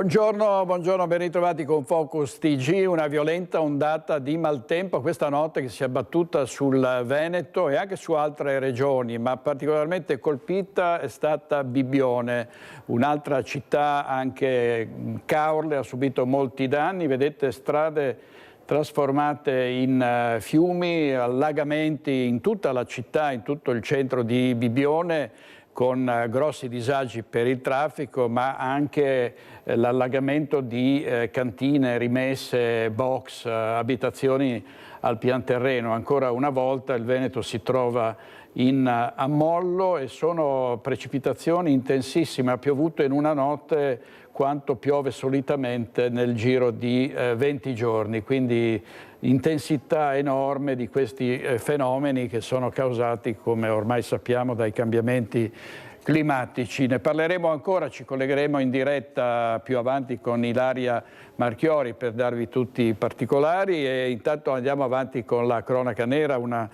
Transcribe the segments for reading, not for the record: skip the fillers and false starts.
Buongiorno, ben ritrovati con Focus TG. Una violenta ondata di maltempo questa notte che si è abbattuta sul Veneto e anche su altre regioni, ma particolarmente colpita è stata Bibbione, un'altra città, anche Caorle, ha subito molti danni. Vedete strade trasformate in fiumi, allagamenti in tutta la città, in tutto il centro di Bibbione, con grossi disagi per il traffico, ma anche l'allagamento di cantine, rimesse, box, abitazioni al pian terreno. Ancora una volta il Veneto si trova in ammollo e sono precipitazioni intensissime. Ha piovuto in una notte quanto piove solitamente nel giro di 20 giorni, quindi intensità enorme di questi fenomeni che sono causati, come ormai sappiamo, dai cambiamenti climatici. Ne parleremo ancora, ci collegheremo in diretta più avanti con Ilaria Marchiori per darvi tutti i particolari e intanto andiamo avanti con la cronaca nera. Una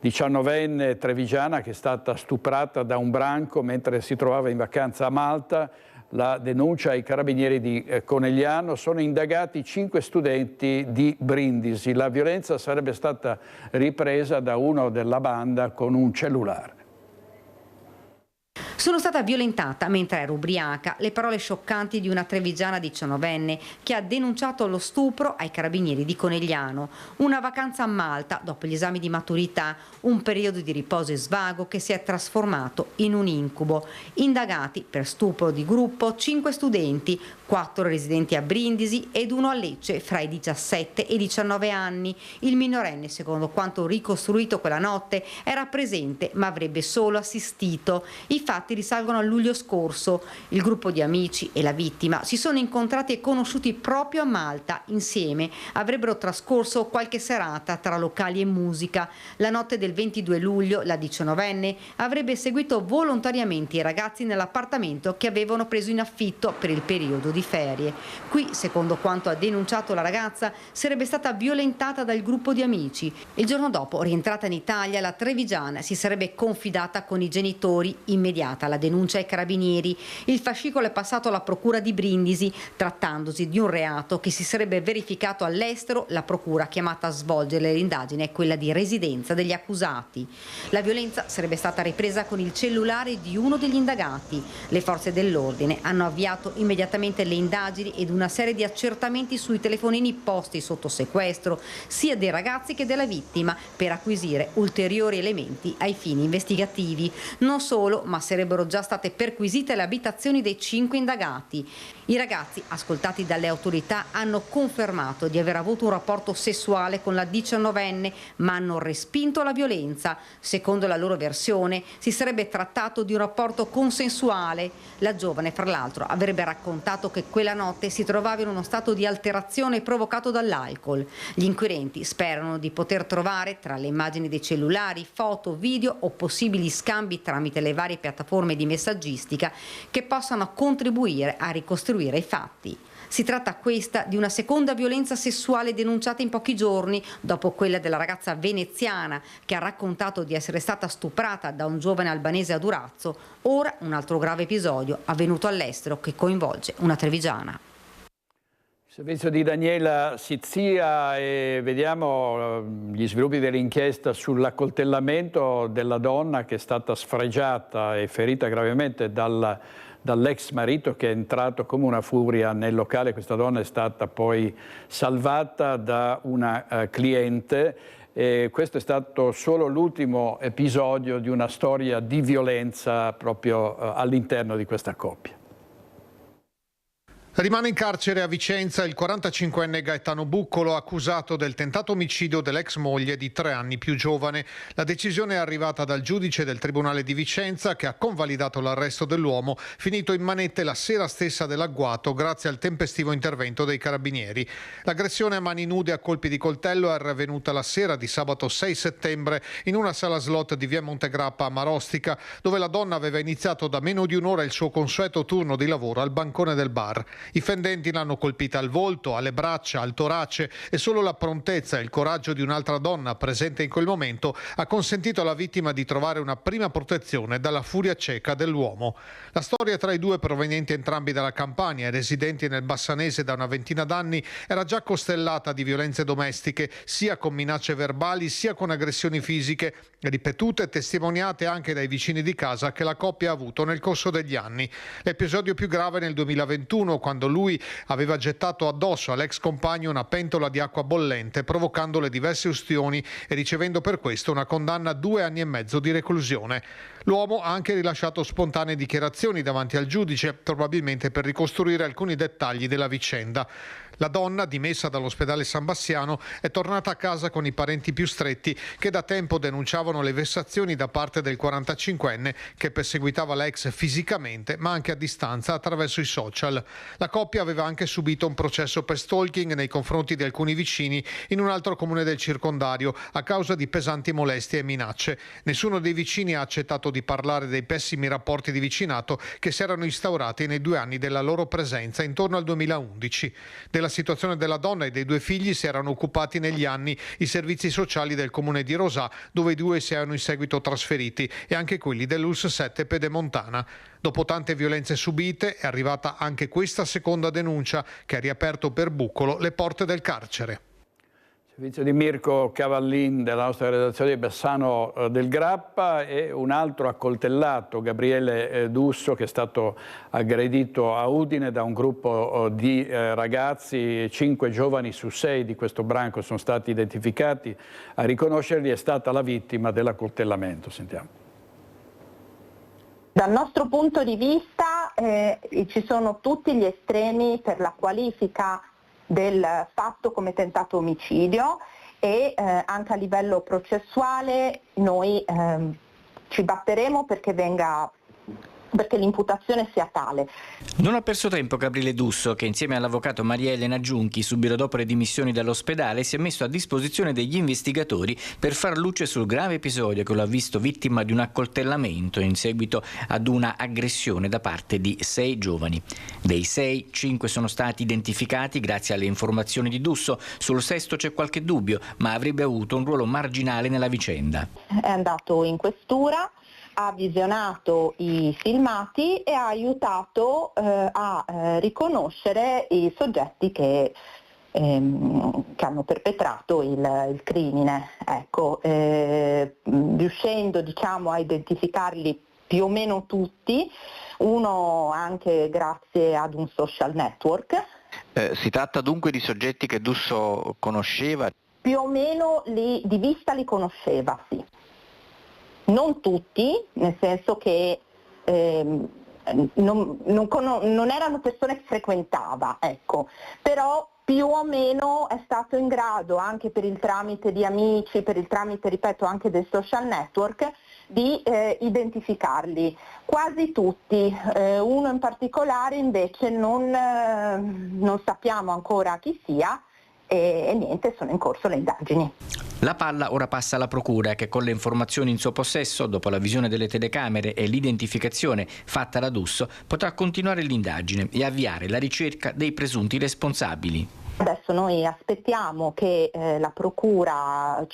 19enne trevigiana che è stata stuprata da un branco mentre si trovava in vacanza a Malta. La denuncia ai carabinieri di Conegliano. Sono indagati 5 studenti di Brindisi. La violenza sarebbe stata ripresa da uno della banda con un cellulare. Sono stata violentata mentre ero ubriaca, le parole scioccanti di una trevigiana 19enne che ha denunciato lo stupro ai carabinieri di Conegliano. Una vacanza a Malta dopo gli esami di maturità, un periodo di riposo e svago che si è trasformato in un incubo. Indagati per stupro di gruppo 5 studenti, 4 residenti a Brindisi ed uno a Lecce fra i 17 e i 19 anni. Il minorenne, secondo quanto ricostruito quella notte, era presente ma avrebbe solo assistito. I fatti risalgono a luglio scorso. Il gruppo di amici e la vittima si sono incontrati e conosciuti proprio a Malta. Insieme avrebbero trascorso qualche serata tra locali e musica. La notte del 22 luglio la 19enne avrebbe seguito volontariamente i ragazzi nell'appartamento che avevano preso in affitto per il periodo di ferie. Qui, secondo quanto ha denunciato la ragazza, sarebbe stata violentata dal gruppo di amici. Il giorno dopo, rientrata in Italia, la trevigiana si sarebbe confidata con i genitori. Immediata la denuncia ai carabinieri. Il fascicolo è passato alla procura di Brindisi. Trattandosi di un reato che si sarebbe verificato all'estero, la procura chiamata a svolgere l'indagine è quella di residenza degli accusati. La violenza sarebbe stata ripresa con il cellulare di uno degli indagati. Le forze dell'ordine hanno avviato immediatamente le indagini ed una serie di accertamenti sui telefonini posti sotto sequestro sia dei ragazzi che della vittima per acquisire ulteriori elementi ai fini investigativi. Non solo, ma sarebbero già state perquisite le abitazioni dei 5 indagati. I ragazzi, ascoltati dalle autorità, hanno confermato di aver avuto un rapporto sessuale con la 19enne, ma hanno respinto la violenza. Secondo la loro versione, si sarebbe trattato di un rapporto consensuale. La giovane, fra l'altro, avrebbe raccontato che quella notte si trovava in uno stato di alterazione provocato dall'alcol. Gli inquirenti sperano di poter trovare, tra le immagini dei cellulari, foto, video o possibili scambi tramite le varie piattaforme di messaggistica che possano contribuire a ricostruire i fatti. Si tratta questa di una seconda violenza sessuale denunciata in pochi giorni dopo quella della ragazza veneziana che ha raccontato di essere stata stuprata da un giovane albanese a Durazzo. Ora un altro grave episodio avvenuto all'estero che coinvolge una trevigiana. Servizio di Daniela Sizia e vediamo gli sviluppi dell'inchiesta sull'accoltellamento della donna che è stata sfregiata e ferita gravemente dall'ex marito che è entrato come una furia nel locale. Questa donna è stata poi salvata da una cliente. E questo è stato solo l'ultimo episodio di una storia di violenza proprio all'interno di questa coppia. Rimane in carcere a Vicenza il 45enne Gaetano Buccolo, accusato del tentato omicidio dell'ex moglie di 3 anni più giovane. La decisione è arrivata dal giudice del Tribunale di Vicenza che ha convalidato l'arresto dell'uomo, finito in manette la sera stessa dell'agguato grazie al tempestivo intervento dei carabinieri. L'aggressione a mani nude a colpi di coltello è avvenuta la sera di sabato 6 settembre in una sala slot di via Montegrappa a Marostica, dove la donna aveva iniziato da meno di un'ora il suo consueto turno di lavoro al bancone del bar. I fendenti l'hanno colpita al volto, alle braccia, al torace e solo la prontezza e il coraggio di un'altra donna presente in quel momento ha consentito alla vittima di trovare una prima protezione dalla furia cieca dell'uomo. La storia tra i due, provenienti entrambi dalla Campania e residenti nel Bassanese da una ventina d'anni, era già costellata di violenze domestiche, sia con minacce verbali sia con aggressioni fisiche, ripetute e testimoniate anche dai vicini di casa che la coppia ha avuto nel corso degli anni. L'episodio più grave nel 2021, quando lui aveva gettato addosso all'ex compagno una pentola di acqua bollente, provocandole diverse ustioni e ricevendo per questo una condanna a 2 anni e mezzo di reclusione. L'uomo ha anche rilasciato spontanee dichiarazioni davanti al giudice, probabilmente per ricostruire alcuni dettagli della vicenda. La donna, dimessa dall'ospedale San Bassiano, è tornata a casa con i parenti più stretti che da tempo denunciavano le vessazioni da parte del 45enne che perseguitava l'ex fisicamente ma anche a distanza attraverso i social. La coppia aveva anche subito un processo per stalking nei confronti di alcuni vicini in un altro comune del circondario a causa di pesanti molestie e minacce. Nessuno dei vicini ha accettato di parlare dei pessimi rapporti di vicinato che si erano instaurati nei 2 anni della loro presenza intorno al 2011. Della situazione della donna e dei 2 figli si erano occupati negli anni i servizi sociali del comune di Rosà, dove i 2 si erano in seguito trasferiti, e anche quelli dell'ULSS 7 Pedemontana. Dopo tante violenze subite è arrivata anche questa seconda denuncia che ha riaperto per Buccolo le porte del carcere. Servizio di Mirko Cavallin della nostra redazione di Bassano del Grappa, e un altro accoltellato, Gabriele Dusso, che è stato aggredito a Udine da un gruppo di ragazzi. 5 giovani su 6 di questo branco sono stati identificati. A riconoscerli è stata la vittima dell'accoltellamento. Sentiamo. Dal nostro punto di vista ci sono tutti gli estremi per la qualifica del fatto come tentato omicidio e anche a livello processuale noi ci batteremo perché l'imputazione sia tale. Non ha perso tempo Gabriele Dusso, che insieme all'avvocato Maria Elena Giunchi, subito dopo le dimissioni dall'ospedale, si è messo a disposizione degli investigatori per far luce sul grave episodio che lo ha visto vittima di un accoltellamento in seguito ad una aggressione da parte di 6 giovani. Dei 6, 5 sono stati identificati grazie alle informazioni di Dusso. Sul sesto c'è qualche dubbio, ma avrebbe avuto un ruolo marginale nella vicenda. È andato in questura, ha visionato i filmati e ha aiutato a riconoscere i soggetti che hanno perpetrato il crimine. Ecco, riuscendo a identificarli più o meno tutti, uno anche grazie ad un social network. Si tratta dunque di soggetti che Dusso conosceva? Più o meno di vista li conosceva, sì. Non tutti, nel senso che non erano persone che frequentava, ecco, però più o meno è stato in grado, anche per il tramite di amici, per il tramite, ripeto, anche del social network, di identificarli. Quasi tutti, uno in particolare invece non sappiamo ancora chi sia, e niente, sono in corso le indagini. La palla ora passa alla procura, che con le informazioni in suo possesso, dopo la visione delle telecamere e l'identificazione fatta da Dusso, potrà continuare l'indagine e avviare la ricerca dei presunti responsabili. Adesso noi aspettiamo che la procura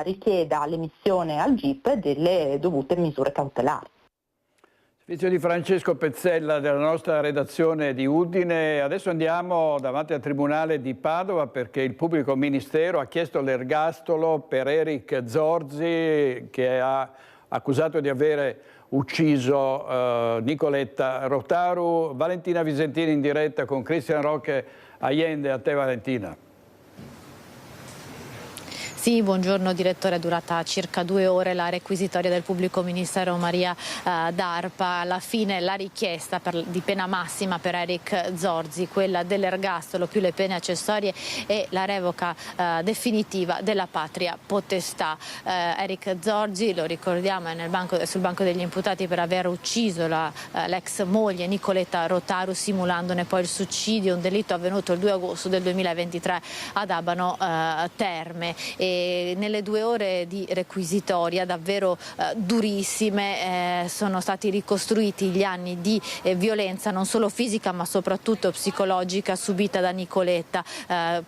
richieda l'emissione al GIP delle dovute misure cautelari. Servizio di Francesco Pezzella della nostra redazione di Udine. Adesso andiamo davanti al Tribunale di Padova perché il pubblico ministero ha chiesto l'ergastolo per Eric Zorzi, che ha accusato di avere ucciso Nicoletta Rotaru. Valentina Visentini in diretta con Cristian Roque Allende. A te Valentina. Sì, buongiorno direttore, è durata circa 2 ore la requisitoria del pubblico ministero Maria D'Arpa. Alla fine la richiesta di pena massima per Eric Zorzi, quella dell'ergastolo più le pene accessorie e la revoca definitiva della patria potestà. Eric Zorzi, lo ricordiamo, è sul banco degli imputati per aver ucciso l'ex moglie Nicoletta Rotaru, simulandone poi il suicidio, un delitto avvenuto il 2 agosto del 2023 ad Abano Terme. E e nelle 2 ore di requisitoria davvero durissime sono stati ricostruiti gli anni di violenza non solo fisica ma soprattutto psicologica subita da Nicoletta,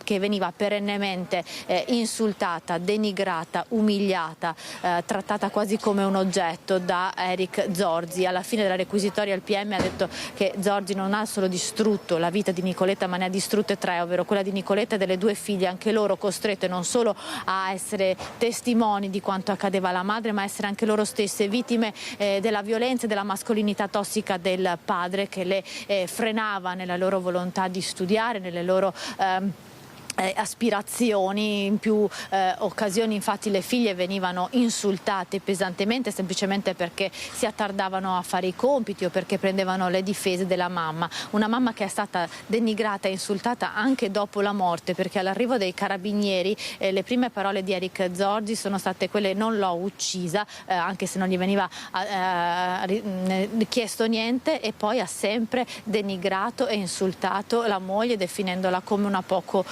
che veniva perennemente insultata, denigrata, umiliata, trattata quasi come un oggetto da Eric Zorzi. Alla fine della requisitoria il PM ha detto che Zorzi non ha solo distrutto la vita di Nicoletta ma ne ha distrutte 3, ovvero quella di Nicoletta e delle 2 figlie, anche loro costrette non solo a essere testimoni di quanto accadeva alla madre ma essere anche loro stesse vittime della violenza e della mascolinità tossica del padre che le frenava nella loro volontà di studiare, nelle loro aspirazioni. In più occasioni infatti le figlie venivano insultate pesantemente semplicemente perché si attardavano a fare i compiti o perché prendevano le difese della mamma, una mamma che è stata denigrata e insultata anche dopo la morte, perché all'arrivo dei carabinieri le prime parole di Eric Zorzi sono state quelle: non l'ho uccisa, anche se non gli veniva chiesto niente, e poi ha sempre denigrato e insultato la moglie definendola come una poco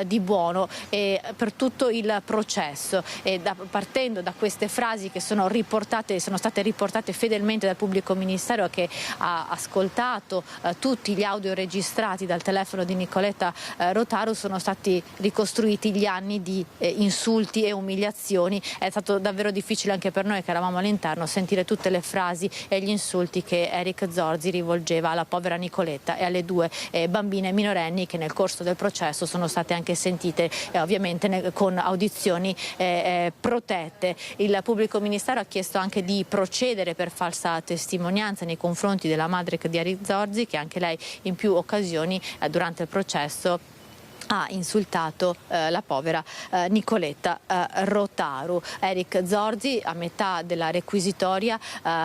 di buono per tutto il processo, e partendo da queste frasi che sono state riportate fedelmente dal pubblico ministero, che ha ascoltato tutti gli audio registrati dal telefono di Nicoletta Rotaru, sono stati ricostruiti gli anni di insulti e umiliazioni. È stato davvero difficile anche per noi che eravamo all'interno sentire tutte le frasi e gli insulti che Eric Zorzi rivolgeva alla povera Nicoletta e alle 2 bambine minorenni che nel corso del processo sono state anche sentite ovviamente con audizioni protette. Il pubblico ministero ha chiesto anche di procedere per falsa testimonianza nei confronti della madre di Eric Zorzi, che anche lei in più occasioni durante il processo ha insultato la povera Nicoletta Rotaru. Eric Zorzi, a metà della requisitoria,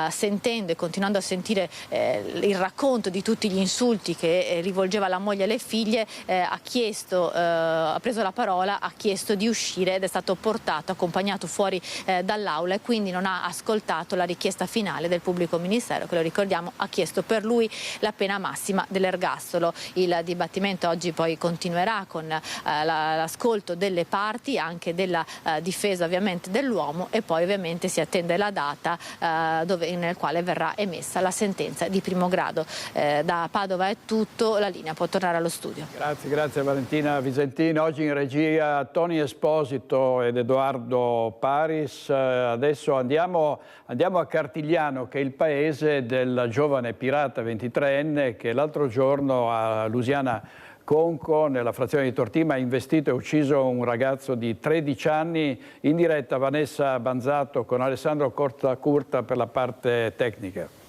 sentendo e continuando a sentire il racconto di tutti gli insulti che rivolgeva la moglie e le figlie, ha preso la parola, ha chiesto di uscire ed è stato portato, accompagnato fuori dall'aula, e quindi non ha ascoltato la richiesta finale del pubblico ministero, che, lo ricordiamo, ha chiesto per lui la pena massima dell'ergastolo. Il dibattimento oggi poi continuerà con l'ascolto delle parti, anche della difesa ovviamente dell'uomo, e poi ovviamente si attende la data nel quale verrà emessa la sentenza di primo grado. Da Padova è tutto, la linea può tornare allo studio. Grazie Valentina Visentini. Oggi in regia Tony Esposito ed Edoardo Paris. Adesso andiamo a Cartigliano, che è il paese del giovane pirata 23enne che l'altro giorno a Lusiana Conco, nella frazione di Tortima, ha investito e ucciso un ragazzo di 13 anni. In diretta Vanessa Banzato con Alessandro Cortacurta per la parte tecnica.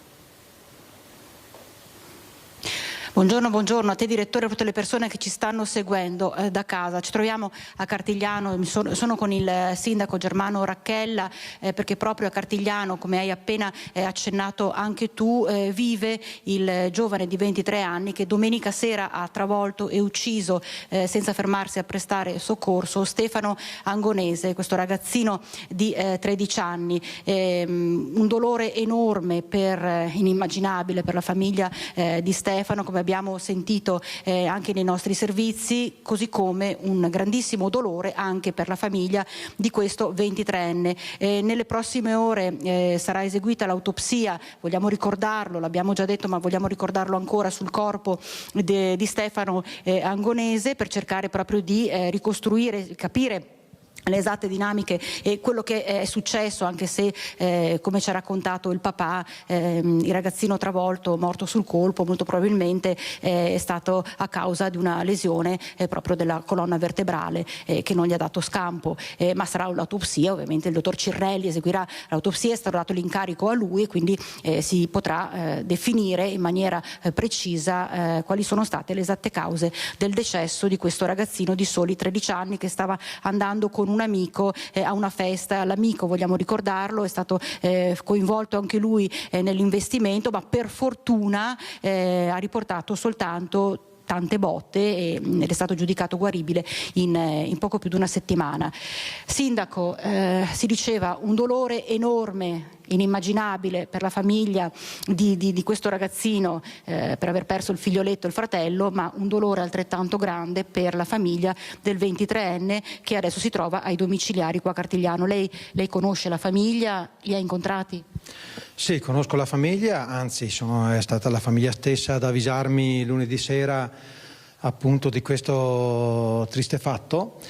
Buongiorno a te direttore e a tutte le persone che ci stanno seguendo da casa. Ci troviamo a Cartigliano, sono con il sindaco Germano Racchella perché proprio a Cartigliano, come hai appena accennato anche tu, vive il giovane di 23 anni che domenica sera ha travolto e ucciso senza fermarsi a prestare soccorso Stefano Angonese, questo ragazzino di 13 anni. Un dolore enorme, inimmaginabile per la famiglia di Stefano, come abbiamo sentito anche nei nostri servizi, così come un grandissimo dolore anche per la famiglia di questo 23enne. Nelle prossime ore sarà eseguita l'autopsia, vogliamo ricordarlo, l'abbiamo già detto ma vogliamo ricordarlo ancora, sul corpo di Stefano Angonese, per cercare proprio di ricostruire, capire le esatte dinamiche e quello che è successo, anche se come ci ha raccontato il papà, il ragazzino travolto, morto sul colpo, molto probabilmente è stato a causa di una lesione proprio della colonna vertebrale che non gli ha dato scampo, ma sarà l'autopsia, ovviamente il dottor Cirrelli eseguirà l'autopsia, è stato dato l'incarico a lui e quindi si potrà definire in maniera precisa quali sono state le esatte cause del decesso di questo ragazzino di soli 13 anni che stava andando con un amico a una festa. L'amico, vogliamo ricordarlo, è stato coinvolto anche lui nell'investimento, ma per fortuna ha riportato soltanto tante botte ed è stato giudicato guaribile in poco più di una settimana. Sindaco, si diceva un dolore enorme, inimmaginabile per la famiglia di questo ragazzino per aver perso il figlioletto e il fratello, ma un dolore altrettanto grande per la famiglia del 23enne che adesso si trova ai domiciliari qua a Cartigliano. Lei conosce la famiglia? Li ha incontrati? Sì, conosco la famiglia, anzi è stata la famiglia stessa ad avvisarmi lunedì sera appunto di questo triste fatto.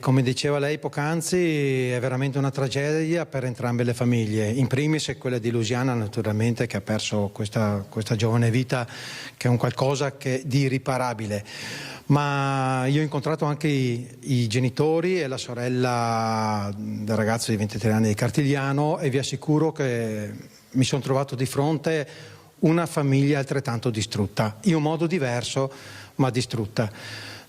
Come diceva lei poc'anzi, è veramente una tragedia per entrambe le famiglie, in primis quella di Luciana naturalmente, che ha perso questa giovane vita, che è un qualcosa di irriparabile, ma io ho incontrato anche i genitori e la sorella del ragazzo di 23 anni di Cartigliano e vi assicuro che mi sono trovato di fronte una famiglia altrettanto distrutta, in un modo diverso ma distrutta.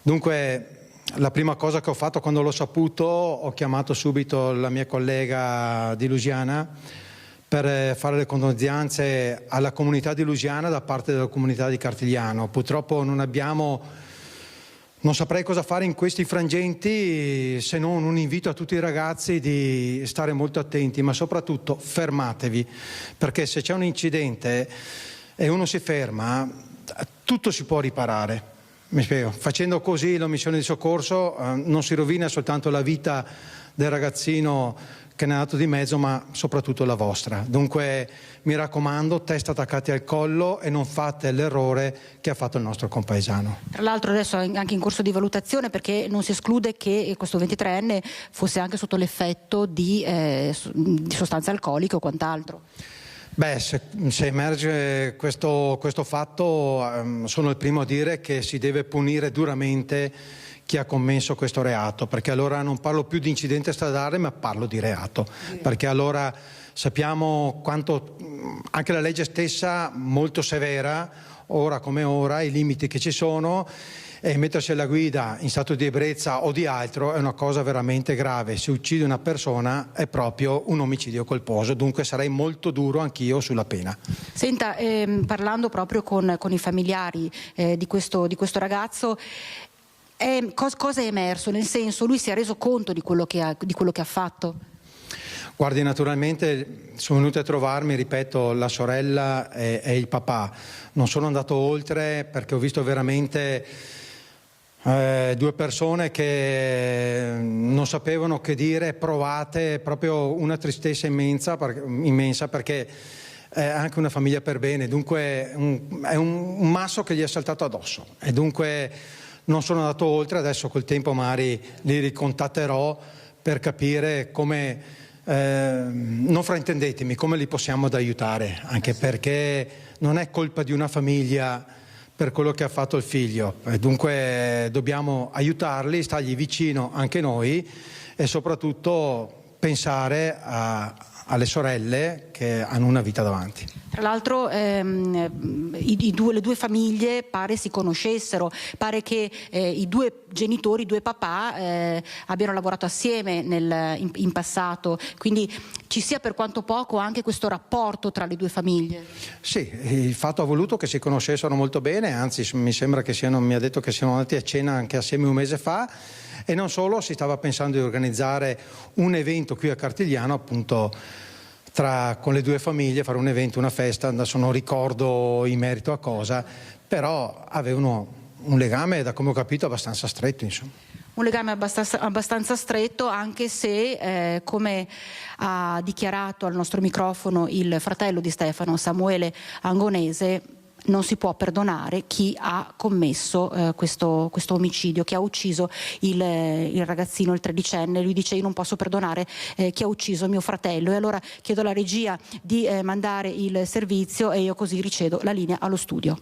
Dunque la prima cosa che ho fatto quando l'ho saputo, ho chiamato subito la mia collega di Lusiana per fare le condoglianze alla comunità di Lusiana da parte della comunità di Cartigliano. Purtroppo non saprei cosa fare in questi frangenti se non un invito a tutti i ragazzi di stare molto attenti, ma soprattutto fermatevi, perché se c'è un incidente e uno si ferma, tutto si può riparare. Mi spiego, facendo così l'omissione di soccorso non si rovina soltanto la vita del ragazzino che ne è nato di mezzo, ma soprattutto la vostra. Dunque mi raccomando, testa attaccati al collo e non fate l'errore che ha fatto il nostro compaesano. Tra l'altro adesso è anche in corso di valutazione, perché non si esclude che questo 23enne fosse anche sotto l'effetto di sostanze alcoliche o quant'altro. Beh, se emerge questo fatto, sono il primo a dire che si deve punire duramente chi ha commesso questo reato, perché allora non parlo più di incidente stradale, ma parlo di reato, perché allora sappiamo quanto anche la legge stessa, molto severa, ora come ora, i limiti che ci sono, e mettersi alla guida in stato di ebbrezza o di altro è una cosa veramente grave. Se uccide una persona è proprio un omicidio colposo, dunque sarei molto duro anch'io sulla pena. Senta, parlando proprio con i familiari di questo ragazzo, cosa è emerso? Nel senso, lui si è reso conto di quello che ha fatto? Guardi, naturalmente sono venuti a trovarmi, ripeto, la sorella e il papà. Non sono andato oltre perché ho visto veramente due persone che non sapevano che dire, provate proprio una tristezza immensa perché è anche una famiglia per bene, dunque è un masso che gli è saltato addosso e dunque non sono andato oltre. Adesso col tempo magari li ricontatterò per capire come, non fraintendetemi, come li possiamo aiutare, anche perché non è colpa di una famiglia per quello che ha fatto il figlio, dunque dobbiamo aiutarli, stargli vicino anche noi e soprattutto pensare alle sorelle che hanno una vita davanti. Tra l'altro le due famiglie pare si conoscessero, pare che i due genitori, i due papà abbiano lavorato assieme in passato, quindi ci sia per quanto poco anche questo rapporto tra le due famiglie. Sì, il fatto ha voluto che si conoscessero molto bene, anzi mi sembra che mi ha detto che siano andati a cena anche assieme un mese fa. E non solo, si stava pensando di organizzare un evento qui a Cartigliano, appunto con le due famiglie, fare un evento, una festa, adesso non ricordo in merito a cosa, però avevano un legame, da come ho capito, abbastanza stretto, insomma. Un legame abbastanza stretto, anche se, come ha dichiarato al nostro microfono il fratello di Stefano, Samuele Angonese, non si può perdonare chi ha commesso questo omicidio, chi ha ucciso il ragazzino, il 13enne. Lui dice: io non posso perdonare chi ha ucciso mio fratello. E allora chiedo alla regia di mandare il servizio e io così ricevo la linea allo studio.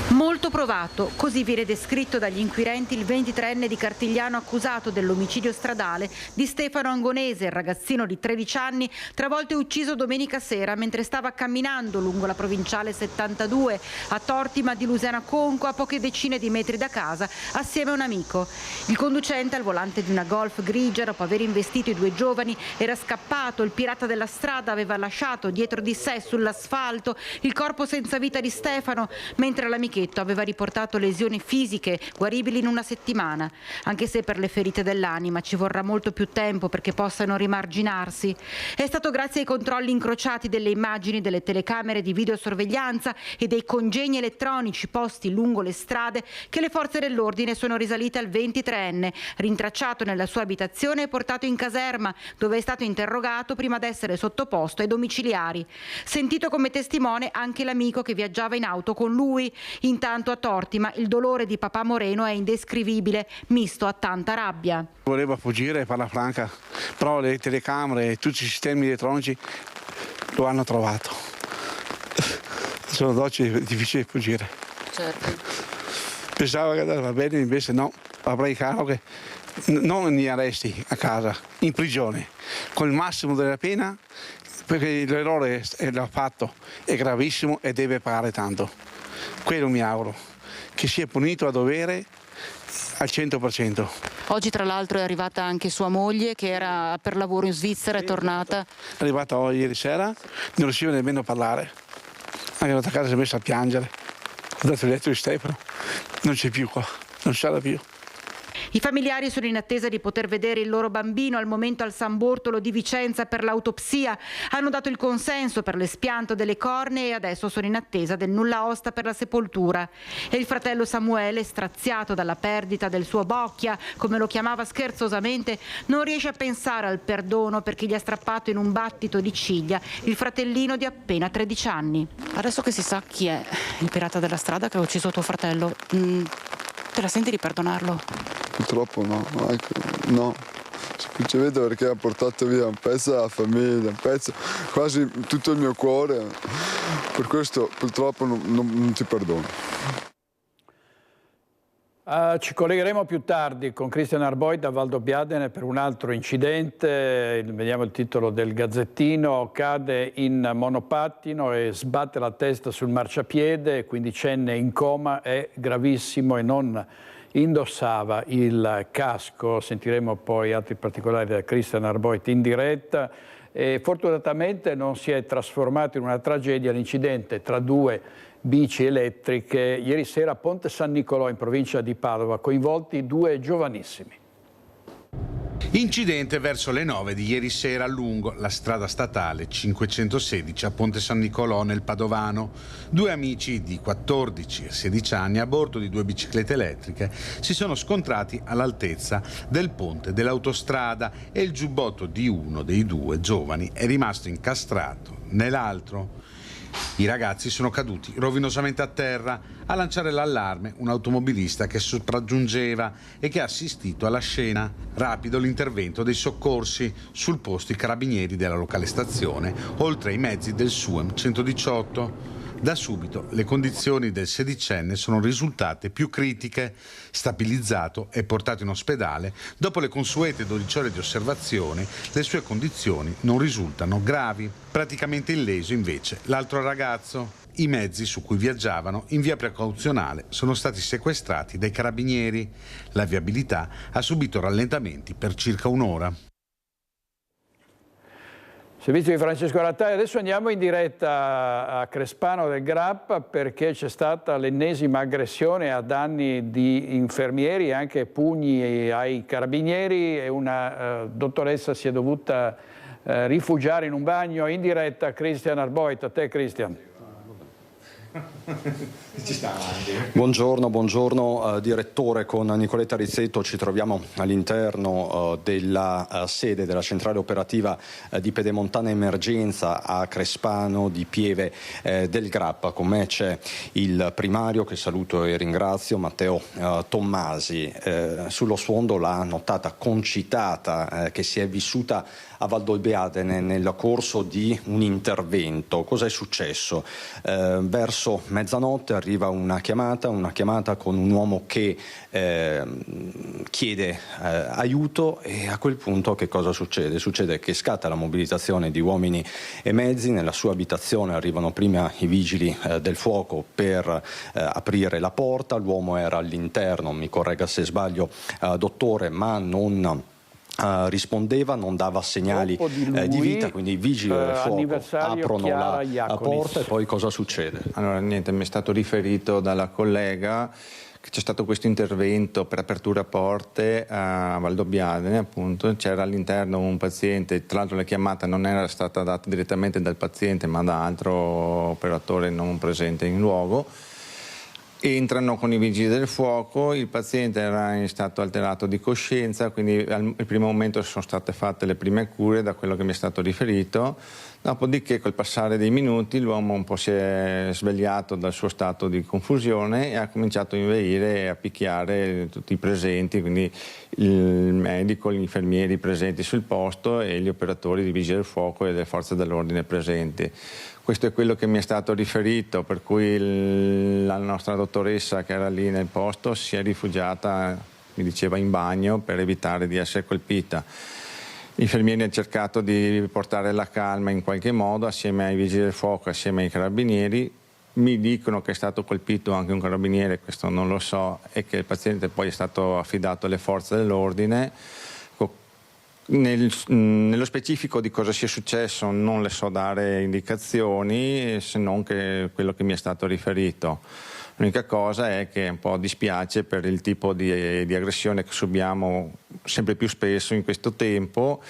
Molto provato, così viene descritto dagli inquirenti il 23enne di Cartigliano accusato dell'omicidio stradale di Stefano Angonese, il ragazzino di 13 anni, travolto e ucciso domenica sera mentre stava camminando lungo la provinciale 72 a Tortima di Lusiana Conco, a poche decine di metri da casa, assieme a un amico. Il conducente, al volante di una Golf grigia, dopo aver investito i due giovani, era scappato. Il pirata della strada aveva lasciato dietro di sé sull'asfalto il corpo senza vita di Stefano, mentre l'amichetta tornichetto aveva riportato lesioni fisiche guaribili in una settimana, anche se per le ferite dell'anima ci vorrà molto più tempo perché possano rimarginarsi. È stato grazie ai controlli incrociati delle immagini delle telecamere di videosorveglianza e dei congegni elettronici posti lungo le strade che le forze dell'ordine sono risalite al 23enne, rintracciato nella sua abitazione e portato in caserma, dove è stato interrogato prima di essere sottoposto ai domiciliari. Sentito come testimone anche l'amico che viaggiava in auto con lui. Intanto a Tortima il dolore di papà Moreno è indescrivibile, misto a tanta rabbia. Voleva fuggire per la franca, però le telecamere e tutti i sistemi elettronici lo hanno trovato. Sono oggi è difficile fuggire. Certo. Pensava che andava bene, invece no. Avrei caro che non in arresti a casa, in prigione, con il massimo della pena, perché l'errore l'ha fatto, è gravissimo e deve pagare tanto. Quello mi auguro, che sia punito a dovere al 100%. Oggi tra l'altro è arrivata anche sua moglie che era per lavoro in Svizzera, è tornata. È arrivata ieri sera, non riusciva nemmeno a parlare, anche la casa si è messa a piangere. Ho dato il letto di Stefano, non c'è più qua, non sarà più. I familiari sono in attesa di poter vedere il loro bambino al momento al San Bortolo di Vicenza per l'autopsia. Hanno dato il consenso per l'espianto delle cornee e adesso sono in attesa del nulla osta per la sepoltura. E il fratello Samuele, straziato dalla perdita del suo Bocchia, come lo chiamava scherzosamente, non riesce a pensare al perdono perché gli ha strappato in un battito di ciglia il fratellino di appena 13 anni. Adesso che si sa chi è il pirata della strada che ha ucciso tuo fratello, te la senti di perdonarlo? Purtroppo no, semplicemente perché ha portato via un pezzo della famiglia, un pezzo, quasi tutto il mio cuore, per questo purtroppo non ti perdono. Ci collegheremo più tardi con Christian Arboit da Valdobbiadene per un altro incidente. Vediamo il titolo del Gazzettino: cade in monopattino e sbatte la testa sul marciapiede, quindicenne in coma, è gravissimo e non indossava il casco. Sentiremo poi altri particolari da Christian Arboit in diretta. E fortunatamente non si è trasformato in una tragedia l'incidente tra due bici elettriche ieri sera a Ponte San Nicolò in provincia di Padova, coinvolti due giovanissimi. Incidente verso le 9 di ieri sera lungo la strada statale 516 a Ponte San Nicolò nel Padovano. Due amici di 14 e 16 anni a bordo di due biciclette elettriche si sono scontrati all'altezza del ponte dell'autostrada e il giubbotto di uno dei due giovani è rimasto incastrato nell'altro. I ragazzi sono caduti rovinosamente a terra. A lanciare l'allarme un automobilista che sopraggiungeva e che ha assistito alla scena. Rapido l'intervento dei soccorsi, sul posto i carabinieri della locale stazione, oltre ai mezzi del SUEM 118. Da subito le condizioni del sedicenne sono risultate più critiche. Stabilizzato e portato in ospedale, dopo le consuete 12 ore di osservazione, le sue condizioni non risultano gravi. Praticamente illeso invece l'altro ragazzo. I mezzi su cui viaggiavano in via precauzionale sono stati sequestrati dai carabinieri. La viabilità ha subito rallentamenti per circa un'ora. Servizio di Francesco Rattari. Adesso andiamo in diretta a Crespano del Grappa perché c'è stata l'ennesima aggressione a danni di infermieri, anche pugni ai carabinieri, e una dottoressa si è dovuta rifugiare in un bagno. In diretta Christian Arboit. A te Christian. Buongiorno direttore. Con Nicoletta Rizzetto ci troviamo all'interno della sede della centrale operativa di Pedemontana Emergenza a Crespano di Pieve del Grappa. Con me c'è il primario, che saluto e ringrazio, Matteo Tommasi. Sullo sfondo la nottata concitata che si è vissuta a Valdobbiadene nel corso di un intervento. Cos'è successo? Verso mezzanotte arriva una chiamata con un uomo che chiede aiuto, e a quel punto che cosa succede? Succede che scatta la mobilitazione di uomini e mezzi. Nella sua abitazione arrivano prima i vigili del fuoco per aprire la porta. L'uomo era all'interno, mi corregga se sbaglio dottore, ma non rispondeva, non dava segnali di vita, quindi i vigili del fuoco aprono la porta e poi cosa succede? Allora niente, mi è stato riferito dalla collega che c'è stato questo intervento per apertura porte a Valdobbiadene, appunto, c'era all'interno un paziente, tra l'altro la chiamata non era stata data direttamente dal paziente ma da altro operatore non presente in luogo. Entrano con i vigili del fuoco, il paziente era in stato alterato di coscienza, quindi al primo momento sono state fatte le prime cure da quello che mi è stato riferito, dopodiché col passare dei minuti l'uomo un po' si è svegliato dal suo stato di confusione e ha cominciato a inveire e a picchiare tutti i presenti, quindi il medico, gli infermieri presenti sul posto e gli operatori di vigili del fuoco e delle forze dell'ordine presenti. Questo è quello che mi è stato riferito, per cui la nostra dottoressa che era lì nel posto si è rifugiata, mi diceva, in bagno per evitare di essere colpita. Gli infermieri hanno cercato di portare la calma in qualche modo assieme ai vigili del fuoco, assieme ai carabinieri. Mi dicono che è stato colpito anche un carabiniere, questo non lo so, e che il paziente poi è stato affidato alle forze dell'ordine. Nello specifico di cosa sia successo non le so dare indicazioni, se non che quello che mi è stato riferito. L'unica cosa è che un po' dispiace per il tipo di aggressione che subiamo sempre più spesso in questo tempo,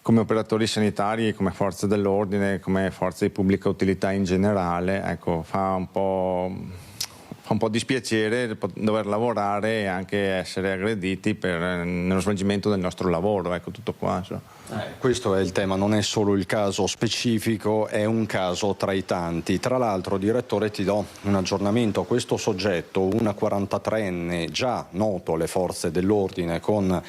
come operatori sanitari, come forze dell'ordine, come forze di pubblica utilità in generale. Ecco, fa un po' dispiacere dover lavorare e anche essere aggrediti nello svolgimento del nostro lavoro, ecco, tutto qua. Questo è il tema, non è solo il caso specifico, è un caso tra i tanti. Tra l'altro, direttore, ti do un aggiornamento: questo soggetto, una 43enne già noto alle forze dell'ordine con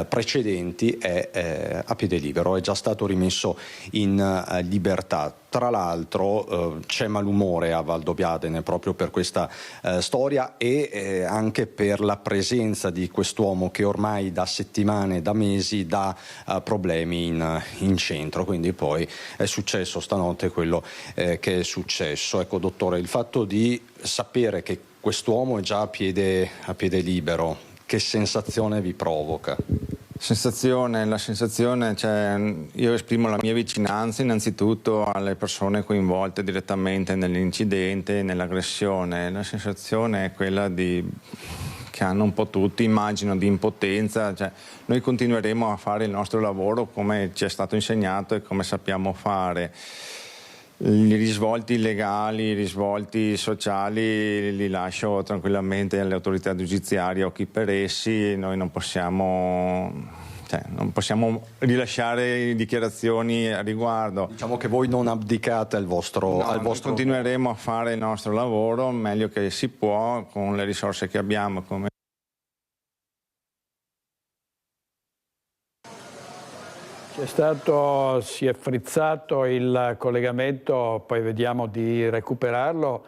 precedenti, è a piede libero, è già stato rimesso in libertà. Tra l'altro c'è malumore a Valdobbiadene proprio per questa storia e anche per la presenza di quest'uomo che ormai da settimane, da mesi dà problemi in centro, quindi poi è successo stanotte quello che è successo. Ecco, dottore, il fatto di sapere che quest'uomo è già a piede libero, che sensazione vi provoca? La sensazione, cioè, io esprimo la mia vicinanza innanzitutto alle persone coinvolte direttamente nell'incidente, nell'aggressione. La sensazione è quella che hanno un po' tutti, immagino, di impotenza. Cioè, noi continueremo a fare il nostro lavoro come ci è stato insegnato e come sappiamo fare. I risvolti legali, i risvolti sociali li lascio tranquillamente alle autorità giudiziarie o chi per essi. Noi non possiamo rilasciare dichiarazioni a riguardo. Diciamo che voi non abdicate al vostro... Continueremo a fare il nostro lavoro meglio che si può con le risorse che abbiamo. Si è frizzato il collegamento, poi vediamo di recuperarlo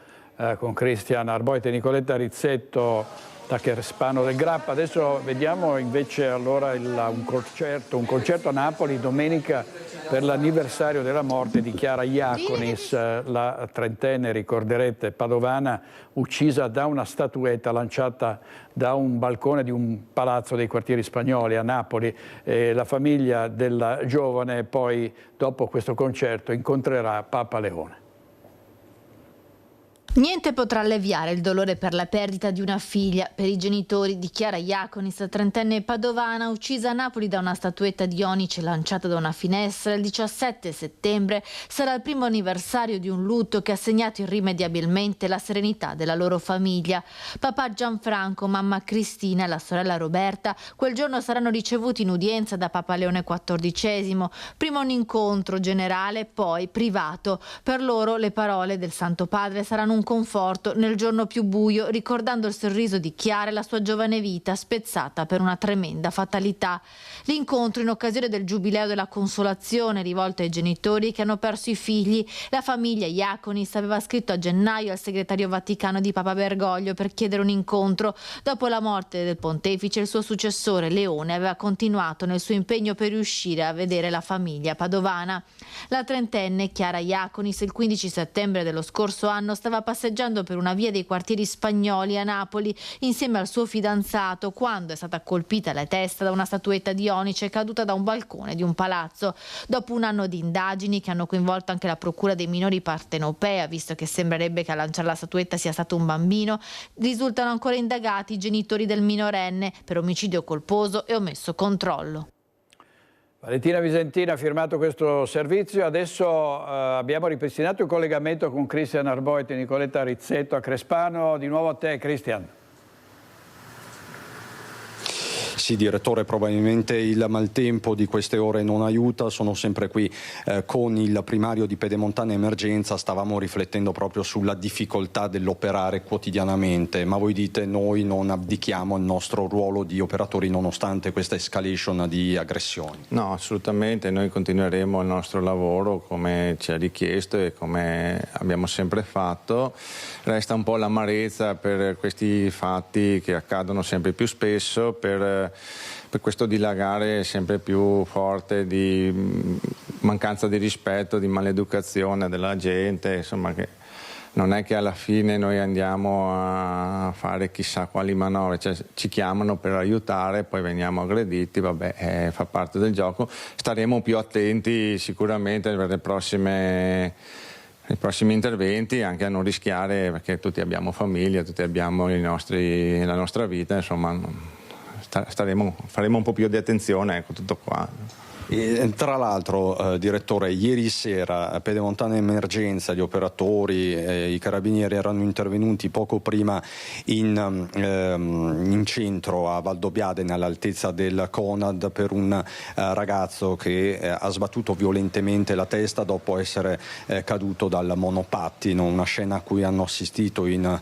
con Cristian Arboit e Nicoletta Rizzetto da Crespano del Grappa. Adesso vediamo invece allora un concerto a Napoli domenica per l'anniversario della morte di Chiara Iaconis, la trentenne, ricorderete, padovana, uccisa da una statuetta lanciata da un balcone di un palazzo dei quartieri spagnoli a Napoli. La famiglia della giovane poi, dopo questo concerto, incontrerà Papa Leone. Niente potrà alleviare il dolore per la perdita di una figlia. Per i genitori di Chiara Iaconis, trentenne padovana, uccisa a Napoli da una statuetta di onice lanciata da una finestra, il 17 settembre sarà il primo anniversario di un lutto che ha segnato irrimediabilmente la serenità della loro famiglia. Papà Gianfranco, mamma Cristina e la sorella Roberta quel giorno saranno ricevuti in udienza da Papa Leone XIV. Prima un incontro generale, poi privato. Per loro le parole del Santo Padre saranno un conforto nel giorno più buio, ricordando il sorriso di Chiara e la sua giovane vita spezzata per una tremenda fatalità. L'incontro in occasione del Giubileo della Consolazione, rivolto ai genitori che hanno perso i figli. La famiglia Iaconis aveva scritto a gennaio al segretario vaticano di Papa Bergoglio per chiedere un incontro. Dopo la morte del pontefice, il suo successore Leone aveva continuato nel suo impegno per riuscire a vedere la famiglia padovana. La trentenne Chiara Iaconis il 15 settembre dello scorso anno stava passeggiando per una via dei quartieri spagnoli a Napoli insieme al suo fidanzato quando è stata colpita la testa da una statuetta di onice caduta da un balcone di un palazzo. Dopo un anno di indagini che hanno coinvolto anche la procura dei minori partenopea, visto che sembrerebbe che a lanciare la statuetta sia stato un bambino, risultano ancora indagati i genitori del minorenne per omicidio colposo e omesso controllo. Valentina Visentina ha firmato questo servizio, adesso abbiamo ripristinato il collegamento con Cristian Arboit e Nicoletta Rizzetto a Crespano. Di nuovo a te, Cristian. Sì, direttore, probabilmente il maltempo di queste ore non aiuta, sono sempre qui con il primario di Pedemontana Emergenza, stavamo riflettendo proprio sulla difficoltà dell'operare quotidianamente, ma voi dite noi non abdichiamo il nostro ruolo di operatori nonostante questa escalation di aggressioni. No, assolutamente, noi continueremo il nostro lavoro come ci è richiesto e come abbiamo sempre fatto. Resta un po' l'amarezza per questi fatti che accadono sempre più spesso, per questo dilagare sempre più forte di mancanza di rispetto, di maleducazione della gente, insomma, che non è che alla fine noi andiamo a fare chissà quali manovre, cioè, ci chiamano per aiutare, poi veniamo aggrediti, vabbè, fa parte del gioco. Staremo più attenti sicuramente per i prossimi interventi, anche a non rischiare, perché tutti abbiamo famiglia, tutti abbiamo la nostra vita, insomma faremo un po' più di attenzione, ecco, tutto qua. E, tra l'altro, direttore, ieri sera Pedemontana Emergenza, gli operatori, i carabinieri erano intervenuti poco prima in centro a Valdobbiadene, all'altezza del Conad, per un ragazzo che ha sbattuto violentemente la testa dopo essere caduto dal monopattino, una scena a cui hanno assistito in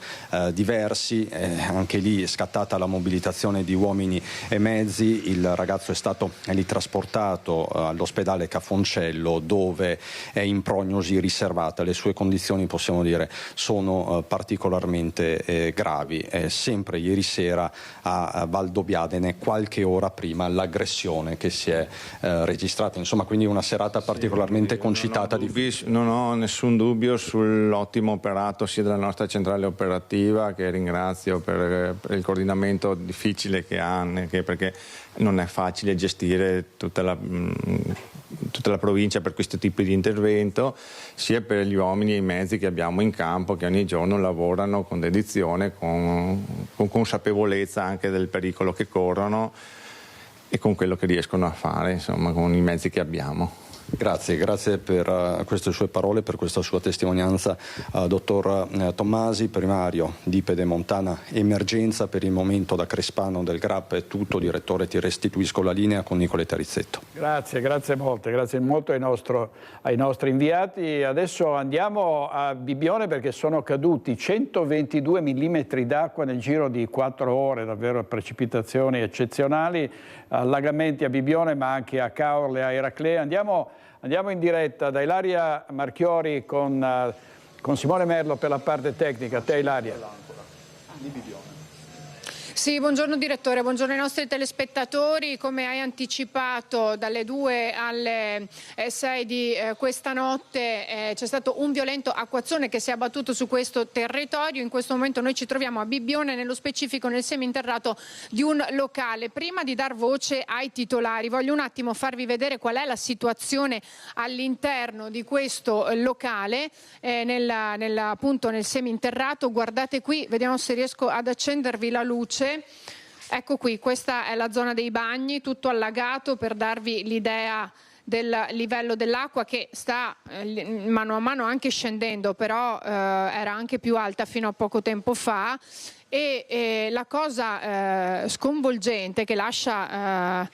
diversi, anche lì è scattata la mobilitazione di uomini e mezzi, il ragazzo è stato lì trasportato all'ospedale Cafoncello, dove è in prognosi riservata. Le sue condizioni, possiamo dire, sono particolarmente gravi. Sempre ieri sera a Valdobbiadene, qualche ora prima, l'aggressione che si è registrata, insomma, quindi una serata particolarmente concitata. Non ho nessun dubbio sull'ottimo operato sia della nostra centrale operativa, che ringrazio per il coordinamento difficile che ha, perché non è facile gestire tutta la provincia per questo tipo di intervento, sia per gli uomini e i mezzi che abbiamo in campo, che ogni giorno lavorano con dedizione, con consapevolezza anche del pericolo che corrono e con quello che riescono a fare, insomma, con i mezzi che abbiamo. Grazie per queste sue parole, per questa sua testimonianza, dottor Tommasi, primario di Pedemontana Emergenza. Per il momento da Crespano del GRAP è tutto. Direttore, ti restituisco la linea con Nicoletta Rizzetto. Grazie molto ai nostri inviati. Adesso andiamo a Bibbione, perché sono caduti 122 mm d'acqua nel giro di 4 ore, davvero precipitazioni eccezionali, allagamenti a Bibbione ma anche a Caorle, a Eraclea. Andiamo in diretta da Ilaria Marchiori con Simone Merlo per la parte tecnica. A te, Ilaria. Sì, buongiorno direttore, buongiorno ai nostri telespettatori. Come hai anticipato, dalle 2 alle 6 di questa notte c'è stato un violento acquazzone che si è abbattuto su questo territorio. In questo momento noi ci troviamo a Bibbione, nello specifico nel seminterrato di un locale. Prima di dar voce ai titolari, voglio un attimo farvi vedere qual è la all'interno di questo locale, appunto nel seminterrato. Guardate qui, vediamo se riesco ad accendervi la luce. Ecco qui, questa è la zona dei bagni, tutto allagato, per darvi l'idea del livello dell'acqua, che sta mano a mano anche scendendo, però era anche più alta fino a poco tempo fa. E la cosa sconvolgente, che lascia